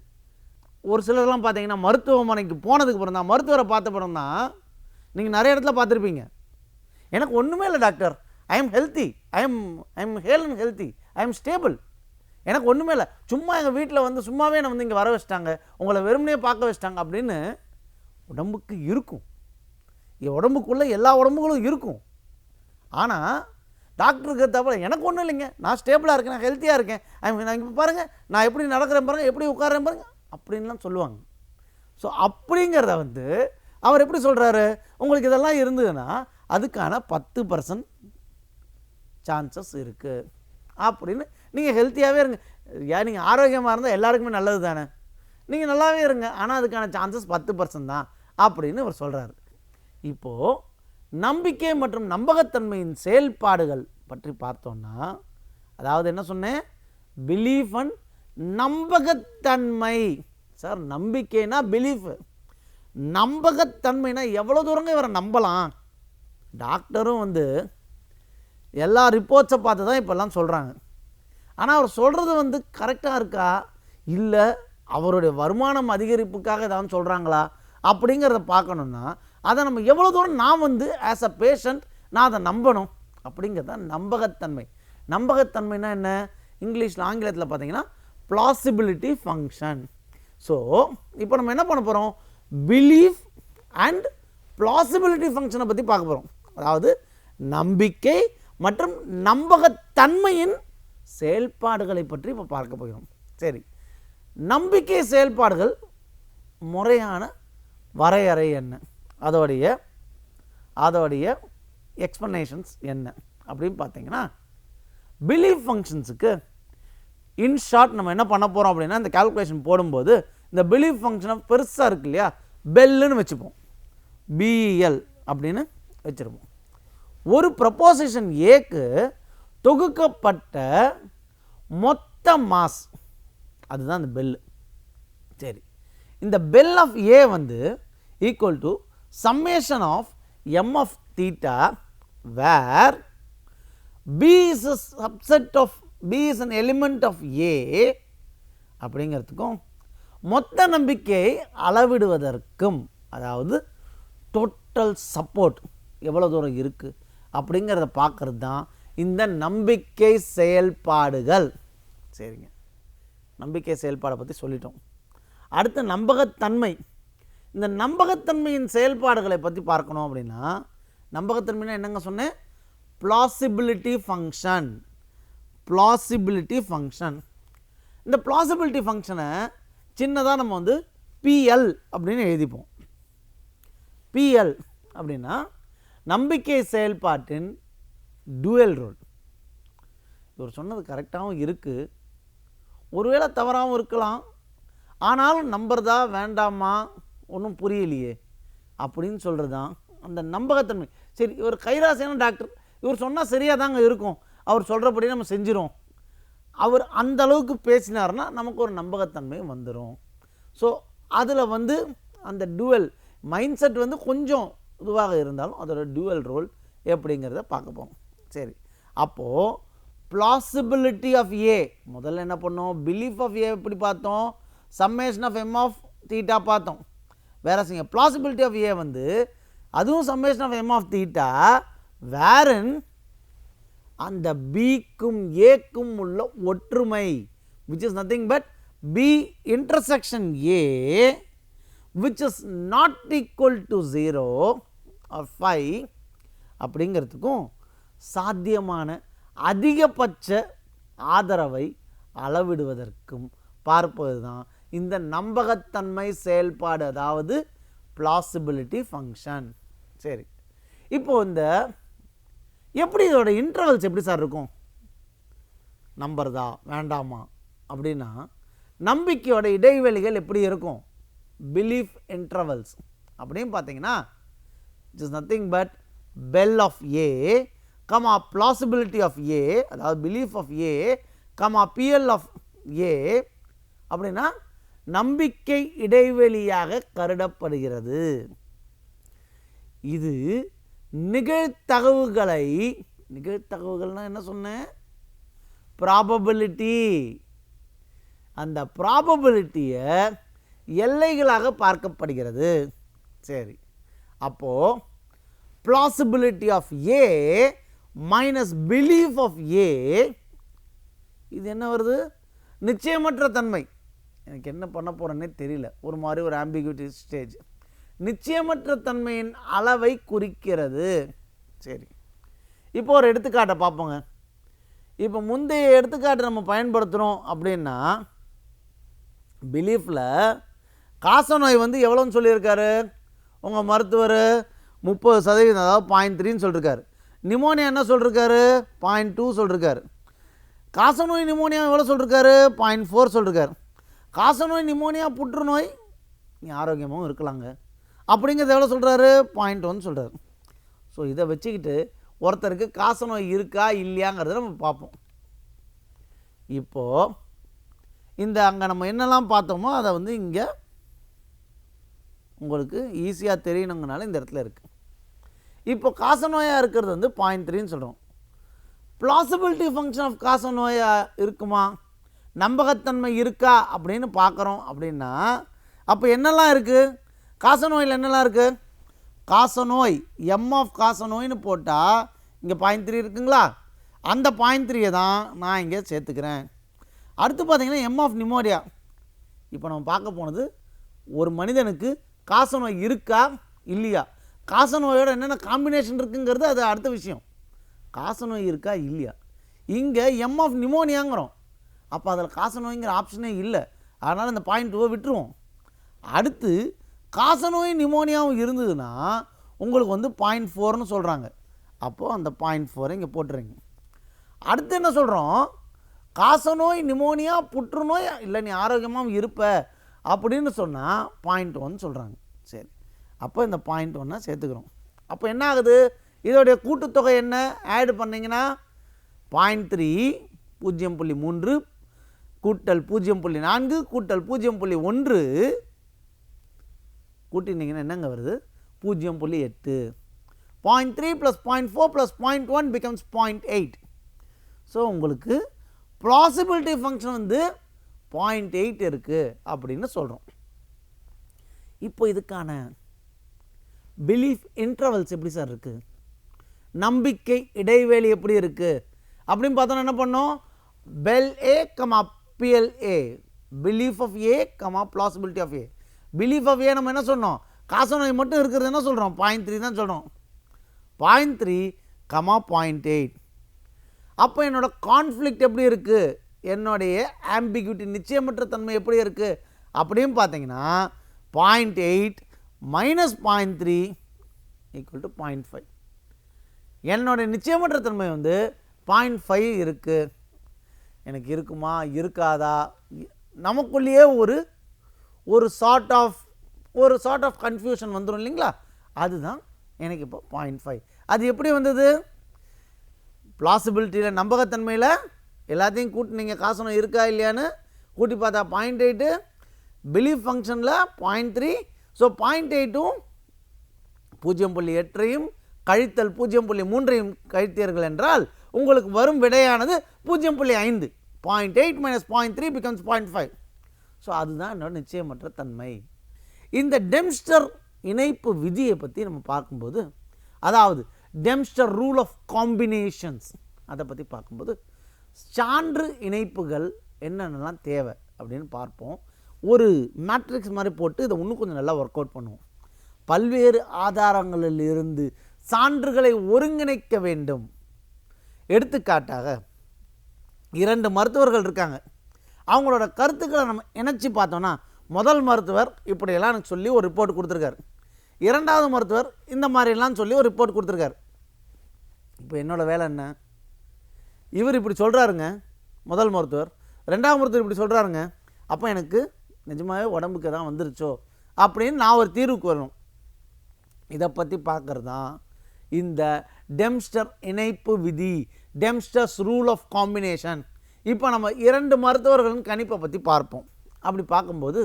ஒரு சிலர்லாம் பார்த்தீங்கன்னா மருத்துவமனைக்கு போனதுக்கு அப்புறம் தான், மருத்துவரை பார்த்த அப்புறம் தான், நீங்கள் நிறைய இடத்துல பார்த்துருப்பீங்க, எனக்கு ஒன்றுமே இல்லை doctor, I am healthy, I am Hale and healthy, I am stable, எனக்கு ஒன்றுமே இல்லை, சும்மா எங்கள் வீட்டில் சும்மாவே என்னை இங்கே வர வச்சிட்டாங்க, உங்களை வெறுமனே பார்க்க வச்சிட்டாங்க அப்படின்னு உடம்புக்கு இருக்கும். உடம்புக்குள்ளே எல்லா உடம்புகளும் இருக்கும். ஆனால் டாக்டருக்கு தவிர எனக்கு ஒன்றும் இல்லைங்க, நான் ஸ்டேபிளாக இருக்கேன், நான் ஹெல்த்தியாக இருக்கேன், நான் இப்போ பாருங்கள், நான் எப்படி நடக்கிறேன் பாருங்கள், எப்படி உட்காரேன் பாருங்கள் அப்படின்லாம் சொல்லுவாங்க. ஸோ அப்படிங்கிறத அவர் எப்படி சொல்கிறாரு, உங்களுக்கு இதெல்லாம் இருந்ததுன்னா அதுக்கான 10% சான்சஸ் இருக்குது அப்படின்னு. நீங்கள் ஹெல்த்தியாகவே இருங்க, நீங்கள் ஆரோக்கியமாக இருந்தால் எல்லாருக்குமே நல்லது தானே, நீங்கள் நல்லாவே இருங்க, ஆனால் அதுக்கான சான்சஸ் 10% தான் அப்படின்னு அவர் சொல்கிறாரு. இப்போது நம்பிக்கை மற்றும் நம்பகத்தன்மையின் செயல்பாடுகள் பற்றி பார்த்தோன்னா, அதாவது என்ன சொன்னேன், பிலீஃப் அண்ட் நம்பகத்தன்மை. சார் நம்பிக்கைனா பிலீஃப், நம்பகத்தன்மைனா எவ்வளோ தூரங்க இவரை நம்பலாம். டாக்டரும் எல்லா ரிப்போர்ட்ஸை பார்த்து தான் இப்போல்லாம் சொல்கிறாங்க. ஆனால் அவர் சொல்கிறது கரெக்டாக இருக்கா, இல்லை அவருடைய வருமானம் அதிகரிப்புக்காக ஏதாவது சொல்கிறாங்களா அப்படிங்கிறத பார்க்கணுன்னா அதை நம்ம எவ்வளோ தூரம் நான் ஆஸ் அ பேஷண்ட் நான் அதை நம்பணும் அப்படிங்கிறது தான் நம்பகத்தன்மை. நம்பகத்தன்மைனா என்ன, இங்கிலீஷில் ஆங்கிலத்தில் பார்த்தீங்கன்னா பிளாசிபிலிட்டி ஃபங்க்ஷன். ஸோ இப்போ நம்ம என்ன பண்ண போகிறோம், பிலீஃப் அண்ட் பிளாசிபிலிட்டி ஃபங்க்ஷனை பற்றி பார்க்க போகிறோம். அதாவது நம்பிக்கை மற்றும் நம்பகத்தன்மையின் செயல்பாடுகளை பற்றி இப்போ பார்க்க போகிறோம். சரி, நம்பிக்கை செயல்பாடுகள் முறையான வரையறை என்ன, அதோடைய எக்ஸ்ப்ளனேஷன்ஸ் என்ன அப்படின்னு பார்த்தீங்கன்னா, பிலீஃப் ஃபங்க்ஷன்ஸுக்கு இன் ஷார்ட் நம்ம என்ன பண்ண போகிறோம் அப்படின்னா, இந்த கால்குலேஷன் போடும்போது இந்த பிலீஃப் ஃபங்க்ஷனை பெருசாக இருக்கு இல்லையா, பெல்லுன்னு வச்சுப்போம், பிஎல் அப்படின்னு வச்சுருப்போம். ஒரு ப்ரப்போசிஷன் ஏக்கு தொகுக்கப்பட்ட மொத்த மாஸ் அதுதான் இந்த பெல்லு. சரி, இந்த பெல் ஆஃப் ஏ வந்து equal to summation of M of theta where B is a subset of B is an element of A அப்படிங்கிறதுக்கும் மொத்த நம்பிக்கையை அளவிடுவதற்கும், அதாவது டோட்டல் சப்போர்ட் எவ்வளோ தூரம் இருக்குது அப்படிங்கிறத பார்க்குறது தான் இந்த நம்பிக்கை செயல்பாடுகள். சரிங்க, நம்பிக்கை செயல்பாடை பற்றி சொல்லிட்டோம். அடுத்து நம்பகத்தன்மை. இந்த நம்பகத்தன்மையின் செயல்பாடுகளை பற்றி பார்க்கணும் அப்படின்னா, நம்பகத்தன்மைனா என்னங்க சொன்னேன், பிளாசிபிலிட்டி ஃபங்க்ஷன். இந்த பிளாசிபிலிட்டி ஃபங்க்ஷனை சின்னதாக நம்ம வந்து பிஎல் அப்படின்னு எழுதிப்போம். பிஎல் அப்படின்னா நம்பிக்கை செயல்பாட்டின் டூயல் ரோல். இவர் சொன்னது கரெக்டாகவும் இருக்குது, ஒருவேளை தவறாகவும் இருக்கலாம், ஆனாலும் நம்புறதா வேண்டாமா ஒன்றும் புரியலையே அப்படின்னு சொல்கிறது தான் அந்த நம்பகத்தன்மை. சரி, இவர் கைராசியான டாக்டர், இவர் சொன்னால் சரியாக தாங்க இருக்கும், அவர் சொல்கிறபடி நம்ம செஞ்சிடும், அவர் அந்த அளவுக்கு பேசினார்னா நமக்கு ஒரு நம்பகத்தன்மை வந்துடும். ஸோ அதில் வந்து அந்த டூவல் மைண்ட் செட் வந்து கொஞ்சம் இதுவாக இருந்தாலும் அதோட டூவல் ரோல் எப்படிங்கிறத பார்க்க போகிறோம். சரி, அப்போது பிளாசிபிலிட்டி ஆஃப் ஏ முதல்ல என்ன பண்ணோம், பிலீஃப் ஆஃப் ஏ எப்படி பார்த்தோம், summation of M of theta பார்த்தோம். வேற சிங்க பிளாசிபிலிட்டி ஆஃப் ஏ வந்து அதுவும் summation of M of theta வேறன் அந்த பிக்கும் ஏக்கும் உள்ள ஒற்றுமை, which is nothing but b intersection a which is not equal to 0 or 5 அப்படிங்கிறதுக்கும் சாத்தியமான அதிகபட்ச ஆதரவை அளவிடுவதற்கும் பார்ப்பது தான் இந்த நம்பகத்தன்மை செயல்பாடு, அதாவது பிளாசிபிலிட்டி ஃபங்க்ஷன். சரி, இப்போது இந்த எப்படி இதோட இன்டர்வல்ஸ் எப்படி சார் இருக்கும், நம்புறதா வேண்டாமா அப்படின்னா நம்பிக்கையோட இடைவெளிகள் எப்படி இருக்கும், பிலீஃப் இன்டர்வல்ஸ் அப்படின்னு பார்த்தீங்கன்னா it is nothing but bel of A comma plausibility of A, அதாவது belief of A comma PL of A அப்படின்னா நம்பிக்கை இடைவெளியாக கருதப்படுகிறது. இது நிகழ்தகவுகள்னா என்ன சொன்னேன், ப்ராபபிலிட்டி, அந்த ப்ராபபிலிட்டியை எல்லைகளாக பார்க்கப்படுகிறது. சரி, அப்போது plausibility of A minus belief of A, இது என்ன வருது, நிச்சயமற்ற தன்மை. எனக்கு என்ன பண்ண போகிறேன்னே தெரியல, ஒரு மாதிரி ஒரு ஆம்பிகுவிட்டி ஸ்டேஜ், நிச்சயமற்ற தன்மையின் அளவை குறிக்கிறது. சரி, இப்போ ஒரு எடுத்துக்காட்டை பார்ப்போங்க. இப்போ முந்தைய எடுத்துக்காட்டை நம்ம பயன்படுத்துகிறோம் அப்படின்னா, பிலீஃபில் காசநோய் வந்து எவ்வளோன்னு சொல்லியிருக்காரு உங்கள் மருத்துவர், 30%, அதாவது 0.3ன்னு சொல்லியிருக்காரு. நிமோனியா என்ன சொல்லியிருக்காரு, 0.2 சொல்லியிருக்காரு. காசநோய் நிமோனியா எவ்வளோ சொல்லியிருக்காரு, 0.4 சொல்லியிருக்காரு. காசநோய் நிமோனியா புற்றுநோய் நீ ஆரோக்கியமாகவும் இருக்கலாங்க அப்படிங்கிறது எவ்வளோ சொல்கிறாரு, 0.1 சொல்கிறாரு. ஸோ இதை வச்சுக்கிட்டு ஒருத்தருக்கு காசநோய் இருக்கா இல்லையாங்கிறத நம்ம பார்ப்போம். இப்போது இந்த அங்கே நம்ம என்னெல்லாம் பார்த்தோமோ அதை வந்து இங்கே உங்களுக்கு ஈஸியாக தெரியணுங்கனால இந்த இடத்துல இருக்குது. இப்போ காசநோயாக இருக்கிறது வந்து 0.3ன்னு சொல்கிறோம். பிளாசிபிலிட்டி ஃபங்க்ஷன் ஆஃப் காசநோயாக இருக்குமா, நம்பகத்தன்மை இருக்கா அப்படின்னு பார்க்குறோம் அப்படின்னா, அப்போ என்னெல்லாம் இருக்குது, காசநோயில் என்னெல்லாம் இருக்குது, காசநோய் எம் ஆஃப் காசநோய்னு போட்டால் இங்கே 0.3 இருக்குங்களா, அந்த 0.3 தான் நான் இங்கே சேர்த்துக்கிறேன். அடுத்து பார்த்தீங்கன்னா எம் ஆஃப் நிமோனியா. இப்போ நம்ம பார்க்க போனது ஒரு மனிதனுக்கு காசநோய் இருக்கா இல்லையா, காசநோயோட என்னென்ன காம்பினேஷன் இருக்குங்கிறது அது அடுத்த விஷயம். காசநோய் இருக்கா இல்லையா, இங்கே எம் ஆஃப் நிமோனியாங்கிறோம். அப்போ அதில் காசநோய்ங்கிற ஆப்ஷனே இல்லை, அதனால் இந்த 0.2 விட்டுருவோம். அடுத்து காசநோய் நிமோனியாவும் இருந்ததுன்னா உங்களுக்கு வந்து 0.4ன்னு சொல்கிறாங்க. அப்போது அந்த 0.4 இங்கே போட்டுறீங்க. அடுத்து என்ன சொல்கிறோம், காசநோய் நிமோனியா புற்றுநோய் இல்லை நீ ஆரோக்கியமாக இருப்ப அப்படின்னு சொன்னால் 0.1 சொல்கிறாங்க. சரி, அப்போ இந்த 0.1 சேர்த்துக்கிறோம். அப்போ என்ன ஆகுது, இதோடைய கூட்டுத்தொகை என்ன ஆட் பண்ணிங்கன்னா 0.3 0.3 கூட்டல் 0.4 கூட்டல் 0.1 கூட்டினீங்கன்னா என்னங்க வருது 0.8. 0.3 + 0.4 + 0.1 becomes 0.8. ஸோ உங்களுக்கு ப்ளாசிபிலிட்டி ஃபங்க்ஷன் வந்து 0.8 இருக்குது அப்படின்னு சொல்கிறோம். இப்போ இதுக்கான பிலீஃப் இன்டர்வல்ஸ் எப்படி சார் இருக்குது, நம்பிக்கை இடைவெளி எப்படி இருக்குது அப்படின்னு பார்த்தோன்னா என்ன பண்ணோம், bel A comma PL A, belief of A comma plausibility of A. Belief of A நம்ம என்ன சொன்னோம், காசநோய் மட்டும் இருக்கிறது என்ன சொல்கிறோம் 0.3 தான் சொல்கிறோம். 0.3 கமா 0.8. அப்போ என்னோட கான்ஃப்ளிக்ட் எப்படி இருக்குது, என்னுடைய ஆம்பிகுட்டி நிச்சயமற்ற தன்மை எப்படி இருக்குது அப்படின்னு பார்த்தீங்கன்னா 0.8 மைனஸ் 0.3 ஈக்குவல் டு 0.5. என்னுடைய நிச்சயமற்ற தன்மை வந்து 0.5 இருக்குது. எனக்கு இருக்குமா இருக்காதா, நமக்குள்ளேயே ஒரு சார்ட் ஆஃப் கன்ஃபியூஷன் வந்துடும் இல்லைங்களா, அதுதான் எனக்கு இப்போ 0.5. அது எப்படி வந்தது, ப்ளாசிபிலிட்டியில் நம்பகத்தன்மையில் எல்லாத்தையும் கூட்டி நீங்கள் காசநோய் இருக்கா இல்லையான்னு கூட்டி பார்த்தா 0.8, பிலீஃப் ஃபங்க்ஷனில் 0.3. ஸோ 0.8ம் 0.8ஐயும் கழித்தல் 0.3ஐயும் கழித்தீர்கள் என்றால் உங்களுக்கு வரும் விடையானது 0.5. 0.8 மைனஸ் 0.3 becomes 0.5. ஸோ அதுதான் என்னோட நிச்சயமற்ற தன்மை. இந்த டெம்ஸ்டர் இணைப்பு விதியை பற்றி நம்ம பார்க்கும்போது, அதாவது டெம்ஸ்டர் ரூல் ஆஃப் காம்பினேஷன்ஸ் அதை பற்றி பார்க்கும்போது சான்று இணைப்புகள் என்னென்னலாம் தேவை அப்படின்னு பார்ப்போம். ஒரு மேட்ரிக்ஸ் மாதிரி போட்டு இதை இன்னும் கொஞ்சம் நல்லா ஒர்க் அவுட் பண்ணுவோம். பல்வேறு ஆதாரங்களிலிருந்து சான்றுகளை ஒருங்கிணைக்க வேண்டும். எடுத்துக்காட்டாக 2 மருத்துவர்கள் இருக்காங்க, அவங்களோட கருத்துக்களை நம்ம இணைச்சி பார்த்தோன்னா முதல் மருத்துவர் இப்படியெல்லாம் எனக்கு சொல்லி ஒரு ரிப்போர்ட் கொடுத்துருக்காரு, 2வது மருத்துவர் இந்த மாதிரிலாம் சொல்லி ஒரு ரிப்போர்ட் கொடுத்துருக்காரு. இப்போ என்னோடய வேலை என்ன, இவர் இப்படி சொல்கிறாருங்க முதல் மருத்துவர், 2வது மருத்துவர் இப்படி சொல்கிறாருங்க, அப்போ எனக்கு நிஜமாகவே உடம்புக்கு தான் வந்துருச்சோ அப்படின்னு நான் ஒரு தீர்வுக்கு வரணும். இதை பற்றி பார்க்குறது தான் இந்த டெம்ஸ்டர் இணைப்பு விதி, டெம்ஸ்டர்ஸ் ரூல் ஆஃப் காம்பினேஷன். இப்போ நம்ம 2 மருத்துவர்களின் கணிப்பை பற்றி பார்ப்போம். அப்படி பார்க்கும்போது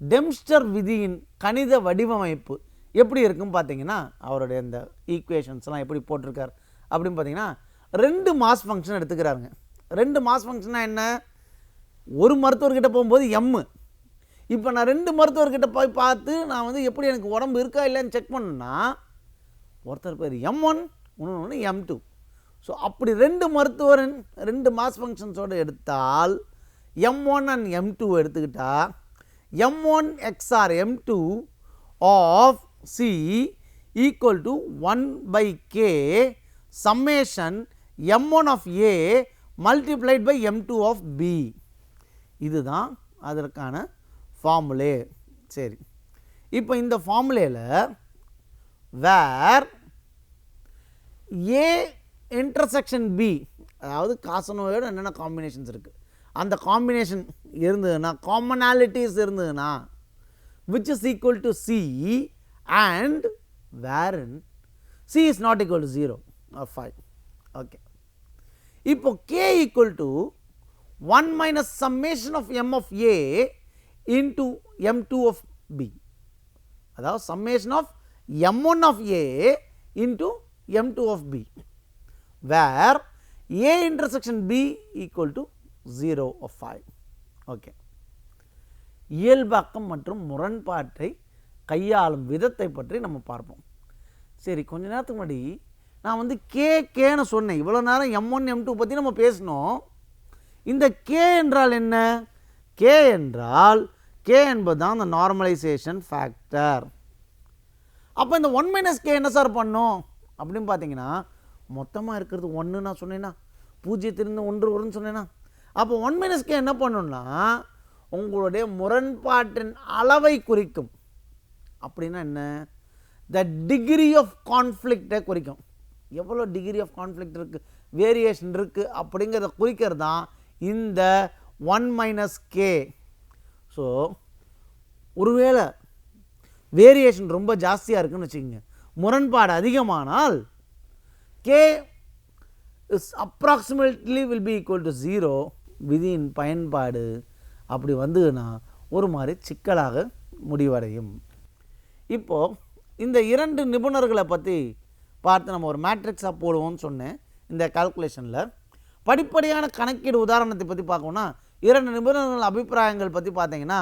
டெம்ஸ்டர் விதியின் கணித வடிவமைப்பு எப்படி இருக்குன்னு பார்த்தீங்கன்னா, அவருடைய இந்த ஈக்குவேஷன்ஸ்லாம் எப்படி போட்டிருக்கார் அப்படின்னு பார்த்தீங்கன்னா 2 மாஸ் ஃபங்க்ஷன் எடுத்துக்கிறாருங்க. 2 மாஸ் ஃபங்க்ஷனாக என்ன, ஒரு மருத்துவர்கிட்ட போகும்போது எம்மு. இப்போ நான் 2 மருத்துவர்கிட்ட போய் பார்த்து நான் வந்து எப்படி எனக்கு உடம்பு இருக்கா இல்லைன்னு செக் பண்ணணுன்னா, ஒருத்தர் பேர் M1 இன்னொன்று M2. ஸோ அப்படி 2 மருத்துவரின் 2 மாஸ் ஃபங்க்ஷன்ஸோடு எடுத்தால் M1 அண்ட் M2 எடுத்துக்கிட்டா M1 XR M2 of C equal to 1/K summation M1 of A multiplied by M2 of B. இதுதான் அதற்கான ஃபார்முலே. சரி, இப்போ இந்த ஃபார்முலேயில் வேர் A இன்டர்செக்ஷன் B, அதாவது காசநோயோட என்னென்ன காம்பினேஷன்ஸ் இருக்குது அந்த காம்பினேஷன் இருந்ததுன்னா, காமனாலிட்டிஸ் இருந்ததுன்னா, which is equal to C and wherein C is not equal to 0 or 5. Okay, இப்போ K equal to 1 minus summation of M of A into M2 of B, அதாவது summation of M1 of A into M2 of B, where A intersection B equal to 0 of 5. Okay, இயல்பாக்கம் மற்றும் முரண்பாட்டை கையாளும் விதத்தை பற்றி நம்ம பார்ப்போம். சரி, கொஞ்ச நேரத்துக்கு முன்னாடி நான் வந்து கேன்னு சொன்னேன். இவ்வளோ நேரம் M1 M2 பற்றி நம்ம பேசினோம். இந்த K என்றால் என்ன, K என்றால் K என்பது தான் அந்த நார்மலைசேஷன் ஃபேக்டர். அப்போ இந்த 1 மைனஸ் K என்ன சார் பண்ணும் அப்படின்னு பார்த்தீங்கன்னா, மொத்தமாக இருக்கிறது 1 நான் சொன்னேன்னா, 0 1 வரும்னு சொன்னேன்னா, அப்போ 1 மைனஸ் K என்ன பண்ணணும்னா உங்களுடைய முரண்பாட்டின் அளவை குறிக்கும். அப்படின்னா என்ன? த டிகிரி ஆஃப் கான்ஃப்ளிக்டை குறிக்கும். எவ்வளோ டிகிரி ஆஃப் கான்ஃப்ளிக்ட் இருக்குது, வேரியேஷன் இருக்குது அப்படிங்கிறத குறிக்கிறது தான் இந்த 1 - k. ஸோ ஒருவேளை வேரியேஷன் ரொம்ப ஜாஸ்தியாக இருக்குன்னு வச்சுக்கோங்க, முரண்பாடு அதிகமானால் k is approximately will be equal to 0 விதியின் பயன்பாடு அப்படி வந்ததுன்னா ஒரு மாதிரி சிக்கலாக முடிவடையும். இப்போது இந்த 2 நிபுணர்களை பற்றி பார்த்து நம்ம ஒரு மேட்ரிக்ஸாக போடுவோம்னு சொன்னேன். இந்த கால்குலேஷனில் படிப்படியான கணக்கீடு உதாரணத்தை பற்றி பார்க்கணும்னா 2 நிபுணர்கள் அபிப்பிராயங்கள் பற்றி பார்த்தீங்கன்னா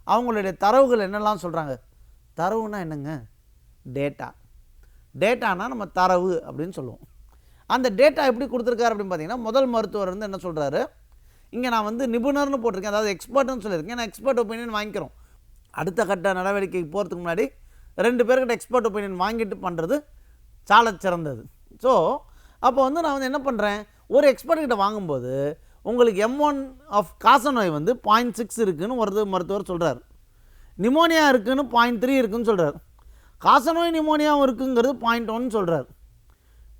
அவங்களுடைய தரவுகள் என்னெல்லாம் சொல்கிறாங்க. தரவுனா என்னங்க? டேட்டா. டேட்டானா நம்ம தரவு அப்படின்னு சொல்லுவோம். அந்த டேட்டா எப்படி கொடுத்துருக்காரு அப்படின்னு பார்த்தீங்கன்னா, முதல் மருத்துவர் வந்து என்ன சொல்கிறாரு, இங்கே நான் வந்து நிபுணர்னு போட்டிருக்கேன், அதாவது எக்ஸ்பர்ட்னு சொல்லியிருக்கேன். நான் எக்ஸ்பர்ட் ஒப்பீனியன் வாங்கிக்கிறோம். அடுத்த கட்ட நடவடிக்கைக்கு போகிறதுக்கு முன்னாடி 2 பேர்கிட்ட எக்ஸ்பர்ட் ஒப்பீனியன் வாங்கிட்டு பண்ணுறது சால சிறந்தது. ஸோ அப்போ வந்து நான் வந்து என்ன பண்ணுறேன், ஒரு எக்ஸ்பர்ட்கிட்ட வாங்கும்போது உங்களுக்கு M1 ஆஃப் காசநோய் வந்து 0.6 இருக்குதுன்னு ஒரு மருத்துவர் சொல்கிறார், நிமோனியா இருக்குதுன்னு 0.3 இருக்குதுன்னு சொல்கிறார், காசநோய் நிமோனியாவும் இருக்குங்கிறது 0.1 சொல்கிறார்.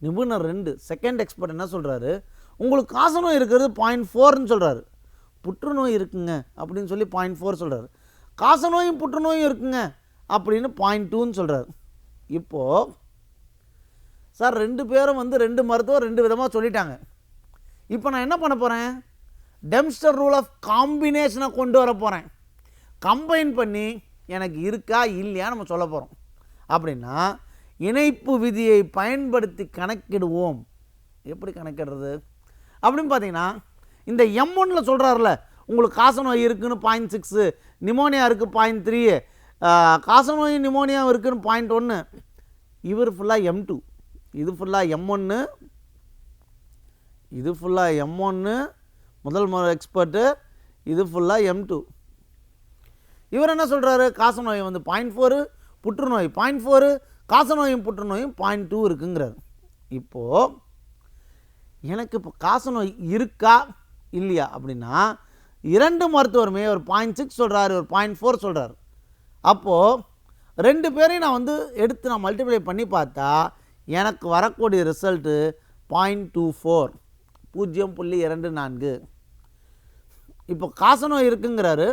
நிபுணர் 2 செகண்ட் எக்ஸ்பர்ட் என்ன சொல்கிறாரு, உங்களுக்கு காசநோய் இருக்கிறது 0.4ன்னு சொல்கிறாரு, புற்றுநோய் இருக்குங்க அப்படின்னு சொல்லி 0.4 சொல்கிறார், காசநோயும் புற்றுநோயும் இருக்குங்க அப்படின்னு 0.2ன்னு சொல்கிறார். இப்போது சார் 2 பேரும் வந்து 2 மருத்துவர் 2 விதமாக சொல்லிட்டாங்க. இப்போ நான் என்ன பண்ண போகிறேன், டெம்ஸ்டர் ரூல் ஆஃப் காம்பினேஷனை கொண்டு வர போகிறேன். கம்பைன் பண்ணி எனக்கு இருக்கா இல்லையா நம்ம சொல்ல போகிறோம். அப்படின்னா இணைப்பு விதியை பயன்படுத்தி கணக்கிடுவோம். எப்படி கணக்கிடுறது அப்படின்னு பார்த்தீங்கன்னா, இந்த M1ல் சொல்கிறார்ல, உங்களுக்கு காசநோய் இருக்குதுன்னு 0.6, நிமோனியா இருக்குது 0.3, காசநோய் நிமோனியா இருக்குதுன்னு 0.1, இவர் ஃபுல்லாக M2, இது ஃபுல்லாக M1, இது ஃபுல்லாக M1 முதல் எக்ஸ்பர்ட்டு, இது ஃபுல்லாக M2. இவர் என்ன சொல்கிறாரு, காசநோய் வந்து 0.4, புற்றுநோய் 0.4, காசநோயும் புற்றுநோயும் 0.2 இருக்குங்கிறார். இப்போது எனக்கு இப்போ காசநோய் இருக்கா இல்லையா அப்படின்னா 2 மருத்துவருமே ஒரு 0.6 சொல்கிறாரு, ஒரு 0.4 சொல்கிறார். அப்போது 2 பேரையும் நான் வந்து எடுத்து நான் மல்டிப்ளை பண்ணி பார்த்தா எனக்கு வரக்கூடிய ரிசல்ட்டு 0.24, 0.24. இப்போ காசநோய் இருக்குங்கிறாரு,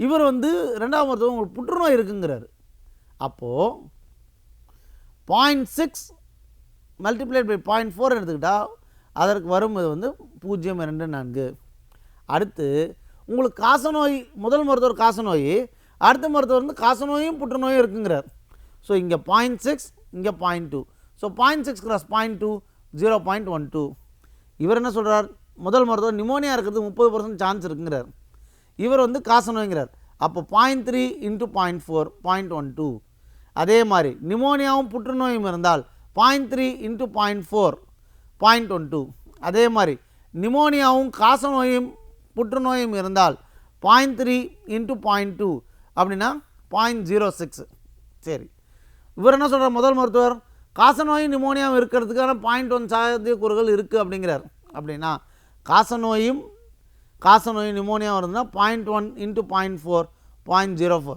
இவர் வந்து 2ஆம் மருத்துவர் உங்களுக்கு புற்றுநோய் இருக்குங்கிறாரு. அப்போது 0.6 மல்டிப்ளைட் பை 0.4 எடுத்துக்கிட்டால் அதற்கு வரும்போது வந்து 0.24. அடுத்து உங்களுக்கு காசநோய், முதல் மருத்துவர் காசநோய், அடுத்த மருத்துவர் வந்து காசநோயும் புற்றுநோயும் இருக்குங்கிறார். ஸோ இங்கே 0.6, இங்கே 0.2. ஸோ 0.6 + 0.2 0.12. இவர் என்ன சொல்கிறார், முதல் மருத்துவர் நிமோனியா இருக்கிறது 30% சான்ஸ் இருக்குங்கிறார், இவர் வந்து காசநோய்ங்கிறார். அப்போ 0.3 × 0.4 0.12. அதே மாதிரி நிமோனியாவும் புற்றுநோயும் இருந்தால் 0.3 × 0.4 0.12. அதே மாதிரி நிமோனியாவும் காசநோயும் புற்றுநோயும் இருந்தால் 0.3 × 0.2 அப்படின்னா 0.06. சரி, இவர் என்ன சொல்கிறார், முதல் மருத்துவர் காசநோயும் நிமோனியாவும் இருக்கிறதுக்கான 0.1 சாத்தியக்கூறுகள் இருக்குது அப்படிங்கிறார். அப்படின்னா காசநோயும் நிமோனியாவும் இருந்தால் 0.1 × 0.4 0.04.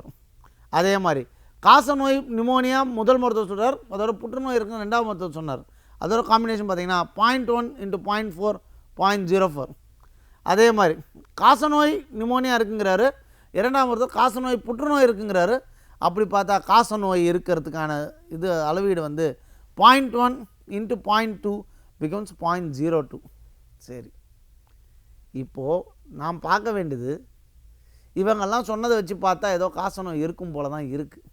அதே மாதிரி காசநோய் நிமோனியா முதல் மருத்துவர் சொல்கிறார், அதோட புற்றுநோய் இருக்குன்னு 2ஆம் மருத்துவர் சொன்னார். அதோட காம்பினேஷன் பார்த்தீங்கன்னா 0.1 × 0.4 0.04. அதே மாதிரி காசநோய் நிமோனியா இருக்குங்கிறாரு, 2ஆம் மருத்துவர் காசநோய் புற்றுநோய் இருக்குங்கிறாரு. அப்படி பார்த்தா காசநோய் இருக்கிறதுக்கான இது அளவீடு வந்து 0.1 × 0.2 becomes 0.02. சரி, இப்போது நாம் பார்க்க வேண்டியது, இவங்கெல்லாம் சொன்னதை வச்சு பார்த்தா ஏதோ காசநோய் இருக்கும் போல தான் இருக்குது.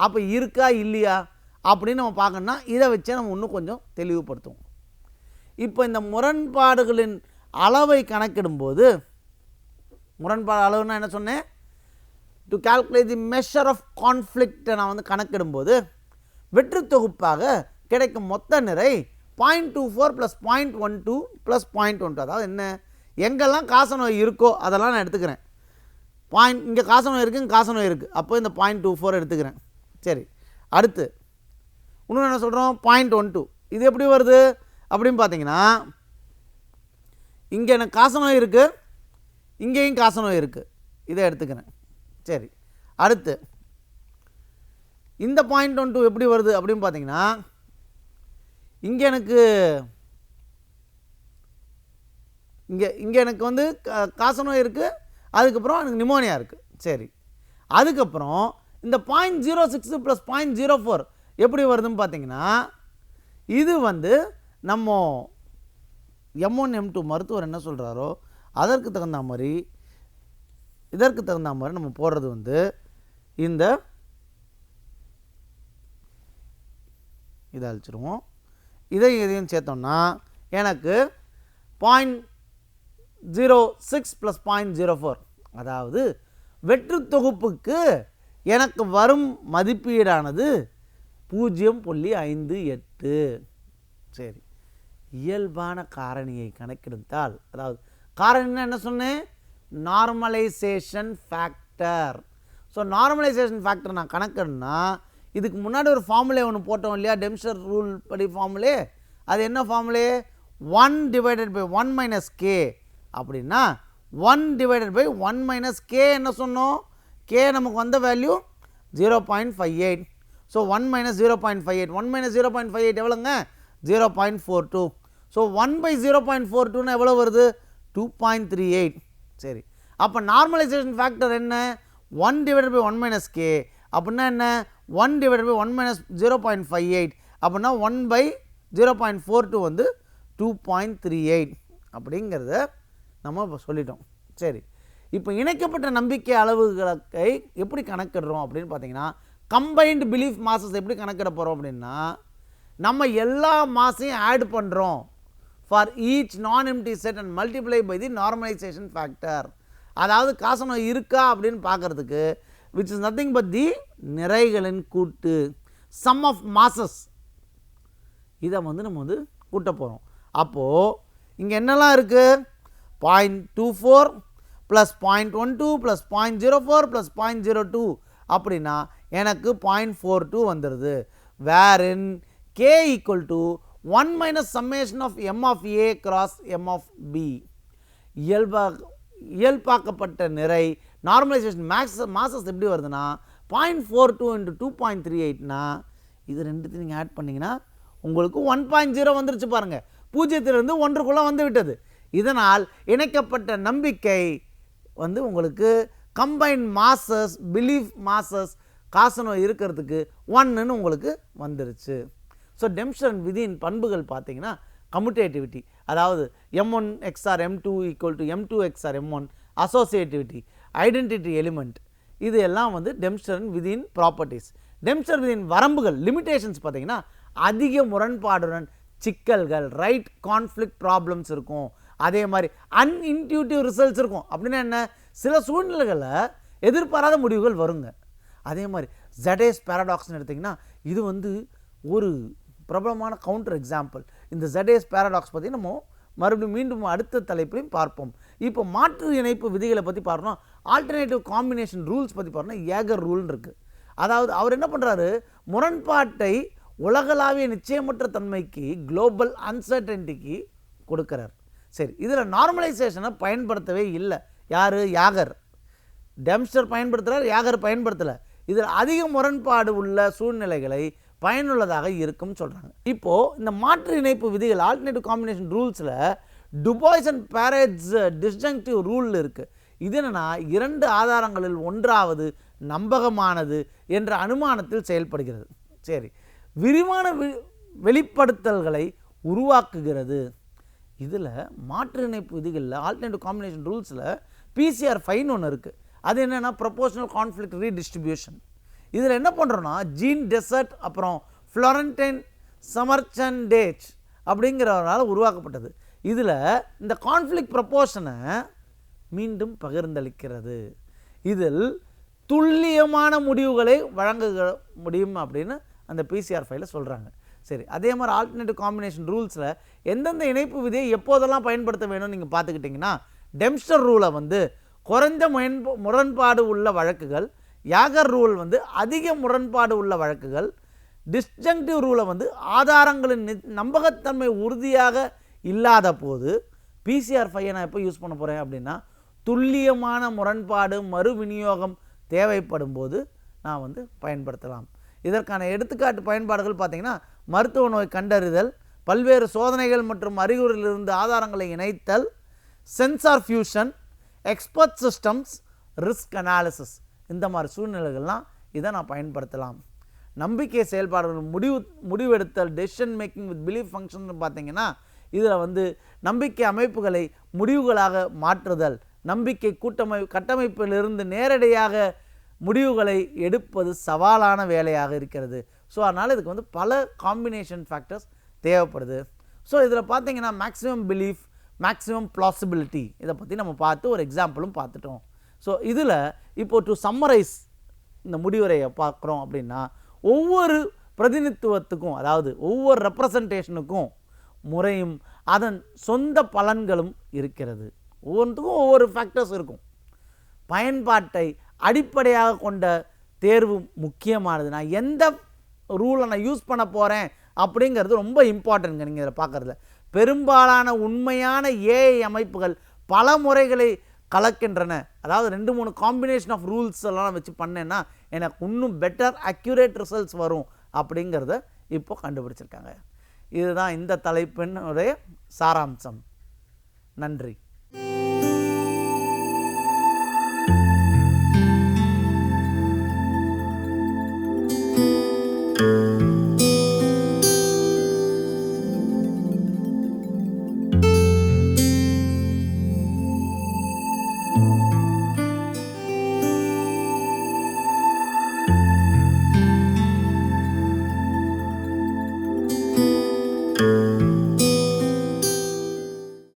அப்போ இருக்கா இல்லையா அப்படின்னு நம்ம பார்க்கணுன்னா இதை வச்சே நம்ம இன்னும் கொஞ்சம் தெளிவுபடுத்துவோம். இப்போ இந்த முரண்பாடுகளின் அளவை கணக்கிடும்போது, முரண்பாடு அளவுன்னா என்ன சொன்னேன், to calculate the measure of கான்ஃப்ளிக்டை நான் வந்து கணக்கிடும்போது வெற்று தொகுப்பாக கிடைக்கும் மொத்த நிறை 0.24 + 0.12 + 0.12. அதாவது என்ன, எங்கெல்லாம் காசநோய் இருக்கோ அதெல்லாம் நான் எடுத்துக்கிறேன். இங்கே காசநோய் இருக்குது, இங்கே காசநோய் இருக்குது, அப்போ இந்த 0.24 எடுத்துக்கிறேன். சரி, அடுத்து இன்னும் என்ன சொல்கிறோம், 0.12. இது எப்படி வருது அப்படின்னு பார்த்தீங்கன்னா, இங்கே எனக்கு காசநோய் இருக்குது, இங்கேயும் காசநோய் இருக்குது, இதை எடுத்துக்கிறேன். சரி, அடுத்து இந்த 0.12 எப்படி வருது அப்படின்னு பார்த்தீங்கன்னா, இங்கே எனக்கு இங்கே எனக்கு வந்து காசநோய் இருக்குது, அதுக்கப்புறம் எனக்கு நிமோனியா இருக்குது. சரி, அதுக்கப்புறம் இந்த 0.06 ப்ளஸ் 0.04 எப்படி வருதுன்னு பார்த்தீங்கன்னா, இது வந்து நம்ம M1 M2 மருத்துவர் என்ன சொல்கிறாரோ அதற்கு தகுந்த மாதிரி இதற்கு தகுந்த மாதிரி நம்ம போடுறது வந்து இந்த இதை அழிச்சிருவோம். இதையும் சேர்த்தோம்னா எனக்கு 0.06 ப்ளஸ் 0.04, அதாவது வெற்று தொகுப்புக்கு எனக்கு வரும் மதிப்பீடானது 0.58. சரி, இயல்பான காரணியை கணக்கெடுத்தால், அதாவது காரணின்னா என்ன சொன்னேன், normalisation factor. So normalisation factor நான் கணக்கெடுனா இதுக்கு முன்னாடி ஒரு ஃபார்முலே ஒன்று போட்டோம் இல்லையா, டெம்ஸ்டர் ரூல் படி ஃபார்முலே. அது என்ன ஃபார்முலே, 1 டிவைடட் பை 1 மைனஸ் கே. அப்படின்னா 1 டிவைடட் பை 1 மைனஸ் கே என்ன சொன்னோம், கே நமக்கு வந்த வேல்யூ 0.58. ஸோ 1 மைனஸ் 0.58, 1 மைனஸ் 0.58 எவ்வளோங்க, 0.42. ஸோ 1 பை 0.42னா எவ்வளோ வருது, 2.38. சரி, அப்போ நார்மலைசேஷன் ஃபேக்டர் என்ன, 1 டிவைடட் பை 1 மைனஸ் கே. அப்படின்னா என்ன, 1 டிவைடட் பை 1 மைனஸ் 0.58. அப்படின்னா 1 பை 0.42 வந்து 2.38 அப்படிங்கிறத நம்ம இப்போ சொல்லிட்டோம். சரி, இப்போ இணைக்கப்பட்ட நம்பிக்கை அளவுகளை எப்படி கணக்கிடுறோம் அப்படின்னு பார்த்தீங்கன்னா, கம்பைன்டு பிலீஃப் மாசஸ் எப்படி கணக்கிட போகிறோம் அப்படின்னா, நம்ம எல்லா மாசையும் ஆட் பண்ணுறோம் for each non empty set and multiply by the normalization factor. அதாவது காசநோய் இருக்கா அப்படின்னு பார்க்குறதுக்கு, which is nothing but the நிறைகளின் கூட்டு, சம் ஆஃப் மாசஸ், இதை வந்து நம்ம வந்து கூட்ட போகிறோம். அப்போது இங்கே என்னெல்லாம் இருக்குது, 0.24 ப்ளஸ் 0.12 ப்ளஸ் 0.04 ப்ளஸ் 0.02 அப்படின்னா எனக்கு 0.42 வந்துடுது. Wherein K equal to 1 minus summation of M of A cross M of B. இயல்பாக்கப்பட்ட நிறை நார்மலைசேஷன் மாசஸ் எப்படி வருதுன்னா 0.42 இன்ட்டு 2.38னா இது ரெண்டுத்தையும் நீங்கள் ஆட் பண்ணிங்கன்னா உங்களுக்கு 1.0 வந்துருச்சு பாருங்கள். 0லிருந்து 1க்குள்ளே வந்து விட்டது. இதனால் இணைக்கப்பட்ட நம்பிக்கை வந்து உங்களுக்கு கம்பைன் மாசஸ் பிலீஃப் மாசஸ் காசநோய் இருக்கிறதுக்கு 1ன்னு உங்களுக்கு வந்துருச்சு. ஸோ டெம்ஸ்டர் விதியின் பண்புகள் பார்த்தீங்கன்னா கம்யூட்டேட்டிவிட்டி, அதாவது M1 XR M2 equal to M2 XR M1, associativity, identity element, இது எல்லாம் வந்து டெம்ஸ்டர் விதியின் ப்ராப்பர்ட்டிஸ். டெம்ஸ்டர் விதியின் வரம்புகள் லிமிட்டேஷன்ஸ் பார்த்தீங்கன்னா அதிக முரண்பாடுடன் சிக்கல்கள், ரைட் கான்ஃப்ளிக்ட் ப்ராப்ளம்ஸ் இருக்கும். அதே மாதிரி அன்இன்ட்யூட்டிவ் ரிசல்ட்ஸ் இருக்கும். அப்படின்னா என்ன, சில சூழ்நிலைகளில் எதிர்பாராத முடிவுகள் வருங்க. அதே மாதிரி ஜடேஸ் பேரடாக்ஸ்னு எடுத்திங்கன்னா இது வந்து ஒரு பிரபலமான கவுண்டர் எக்ஸாம்பிள். இந்த ஜடேஸ் பேரடாக்ஸ் பற்றி நம்ம மறுபடியும் மீண்டும் அடுத்த தலைப்பிலையும் பார்ப்போம். இப்போ மாற்று இணைப்பு விதிகளை பற்றி பார்க்கணும், ஆல்டர்னேட்டிவ் காம்பினேஷன் ரூல்ஸ் பற்றி பார்க்கணும். ஏகர் ரூல்னு இருக்குது. அதாவது அவர் என்ன பண்ணுறாரு, முரண்பாட்டை உலகளாவிய நிச்சயமற்ற தன்மைக்கு, குளோபல் அன்சர்டன்டிக்கு கொடுக்குறார். சரி, இதில் நார்மலைசேஷனை பயன்படுத்தவே இல்லை. யார், யாகர். டெம்ஸ்டர் பயன்படுத்துகிறார், யாகர் பயன்படுத்தலை. இதில் அதிக முரண்பாடு உள்ள சூழ்நிலைகளை பயனுள்ளதாக இருக்கும் சொல்கிறாங்க. இப்போது இந்த மாற்று இணைப்பு விதிகள் ஆல்டர்னேட்டிவ் காம்பினேஷன் ரூல்ஸில் Dubois and Prade disjunctive rule இருக்குது. இது என்னென்னா, 2 ஆதாரங்களில் ஒன்றாவது நம்பகமானது என்ற அனுமானத்தில் செயல்படுகிறது. சரி, விரிவான வெளிப்படுத்தல்களை உருவாக்குகிறது. இதில் மாற்று இணைப்பு விதிகளில் ஆல்டர்னேட்டிவ் காம்பினேஷன் ரூல்ஸில் PCR 5 ஒன்று இருக்குது. அது என்னென்னா ப்ரொபோஷனல் கான்ஃப்ளிக்ட் ரீடிஸ்ட்ரிபியூஷன். இதில் என்ன பண்ணுறோன்னா, ஜீன் டெசர்ட் அப்புறம் ஃப்ளோரண்டைன் சமர்ச்சன்டேஜ் அப்படிங்கிறவரால் உருவாக்கப்பட்டது. இதில் இந்த கான்ஃப்ளிக்ட் ப்ரொபோஷனை மீண்டும் பகிர்ந்தளிக்கிறது. இதில் துல்லியமான முடிவுகளை வழங்க முடியும் அப்படின்னு அந்த PCR 5 சொல்கிறாங்க. சரி, அதே மாதிரி ஆல்டர்னேட்டிவ் காம்பினேஷன் ரூல்ஸில் எந்தெந்த இணைப்பு விதியை எப்போதெல்லாம் பயன்படுத்த வேணும்னு நீங்கள் பார்த்துக்கிட்டிங்கன்னா, டெம்ஸ்டர் ரூலை வந்து குறைந்த முரண்பாடு உள்ள வழக்குகள், யாகர் ரூல் வந்து அதிக முரண்பாடு உள்ள வழக்குகள், டிஸ்ஜங்க்டிவ் ரூலை வந்து ஆதாரங்களின் நம்பகத்தன்மை உறுதியாக இல்லாத போது, PCR 5 நான் எப்போ யூஸ் பண்ண போகிறேன் அப்படின்னா துல்லியமான முரண்பாடு மறு விநியோகம் தேவைப்படும் போது நான் வந்து பயன்படுத்தலாம். இதற்கான எடுத்துக்காட்டு பயன்பாடுகள் பார்த்திங்கன்னா மருத்துவ நோய் கண்டறிதல், பல்வேறு சோதனைகள் மற்றும் அறிகுறியிலிருந்து ஆதாரங்களை இணைத்தல், sensor fusion, expert systems, risk analysis. இந்த மாதிரி சூழ்நிலைகள்லாம் இதை நான் பயன்படுத்தலாம். நம்பிக்கை செயல்பாடுகள், முடிவெடுத்தல், decision making with belief function பார்த்திங்கன்னா இதில் வந்து நம்பிக்கை அமைப்புகளை முடிவுகளாக மாற்றுதல், நம்பிக்கை கட்டமைப்பிலிருந்து நேரடியாக முடிவுகளை எடுப்பது சவாலான வேலையாக இருக்கிறது. ஸோ அதனால் இதுக்கு வந்து பல காம்பினேஷன் ஃபேக்டர்ஸ் தேவைப்படுது. ஸோ இதில் பார்த்தீங்கன்னா மேக்ஸிமம் பிலீஃப், மேக்ஸிமம் ப்ளாசிபிலிட்டி இதை பற்றி நம்ம பார்த்து ஒரு எக்ஸாம்பிளும் பார்த்துட்டோம். ஸோ இதில் இப்போ டு சம்மரைஸ் இந்த முடிவுரையை பார்க்குறோம் அப்படின்னா, ஒவ்வொரு பிரதிநிதித்துவத்துக்கும், அதாவது ஒவ்வொரு ரெப்ரசன்டேஷனுக்கும் முறையும் அதன் சொந்த பலன்களும் இருக்கிறது. ஒவ்வொன்றுக்கும் ஒவ்வொரு ஃபேக்டர்ஸ் இருக்கும். பயன்பாட்டை அடிப்படையாக கொண்ட தேர்வு முக்கியமானது. நான் எந்த ரூலை நான் யூஸ் பண்ண போகிறேன் அப்படிங்கிறது ரொம்ப இம்பார்ட்டன்ட்ங்க. நீங்கள் இதில் பார்க்குறதுல பெரும்பாலான உண்மையான ஏஐ அமைப்புகள் பல முறைகளை கலக்கின்றன. அதாவது 2-3 காம்பினேஷன் ஆஃப் ரூல்ஸ் எல்லாம் வச்சு பண்ணேன்னா எனக்கு இன்னும் பெட்டர் அக்யூரேட் ரிசல்ட்ஸ் வரும் அப்படிங்கிறத இப்போ கண்டுபிடிச்சிருக்காங்க. இதுதான் இந்த தலைப்பினுடைய சாராம்சம். நன்றி.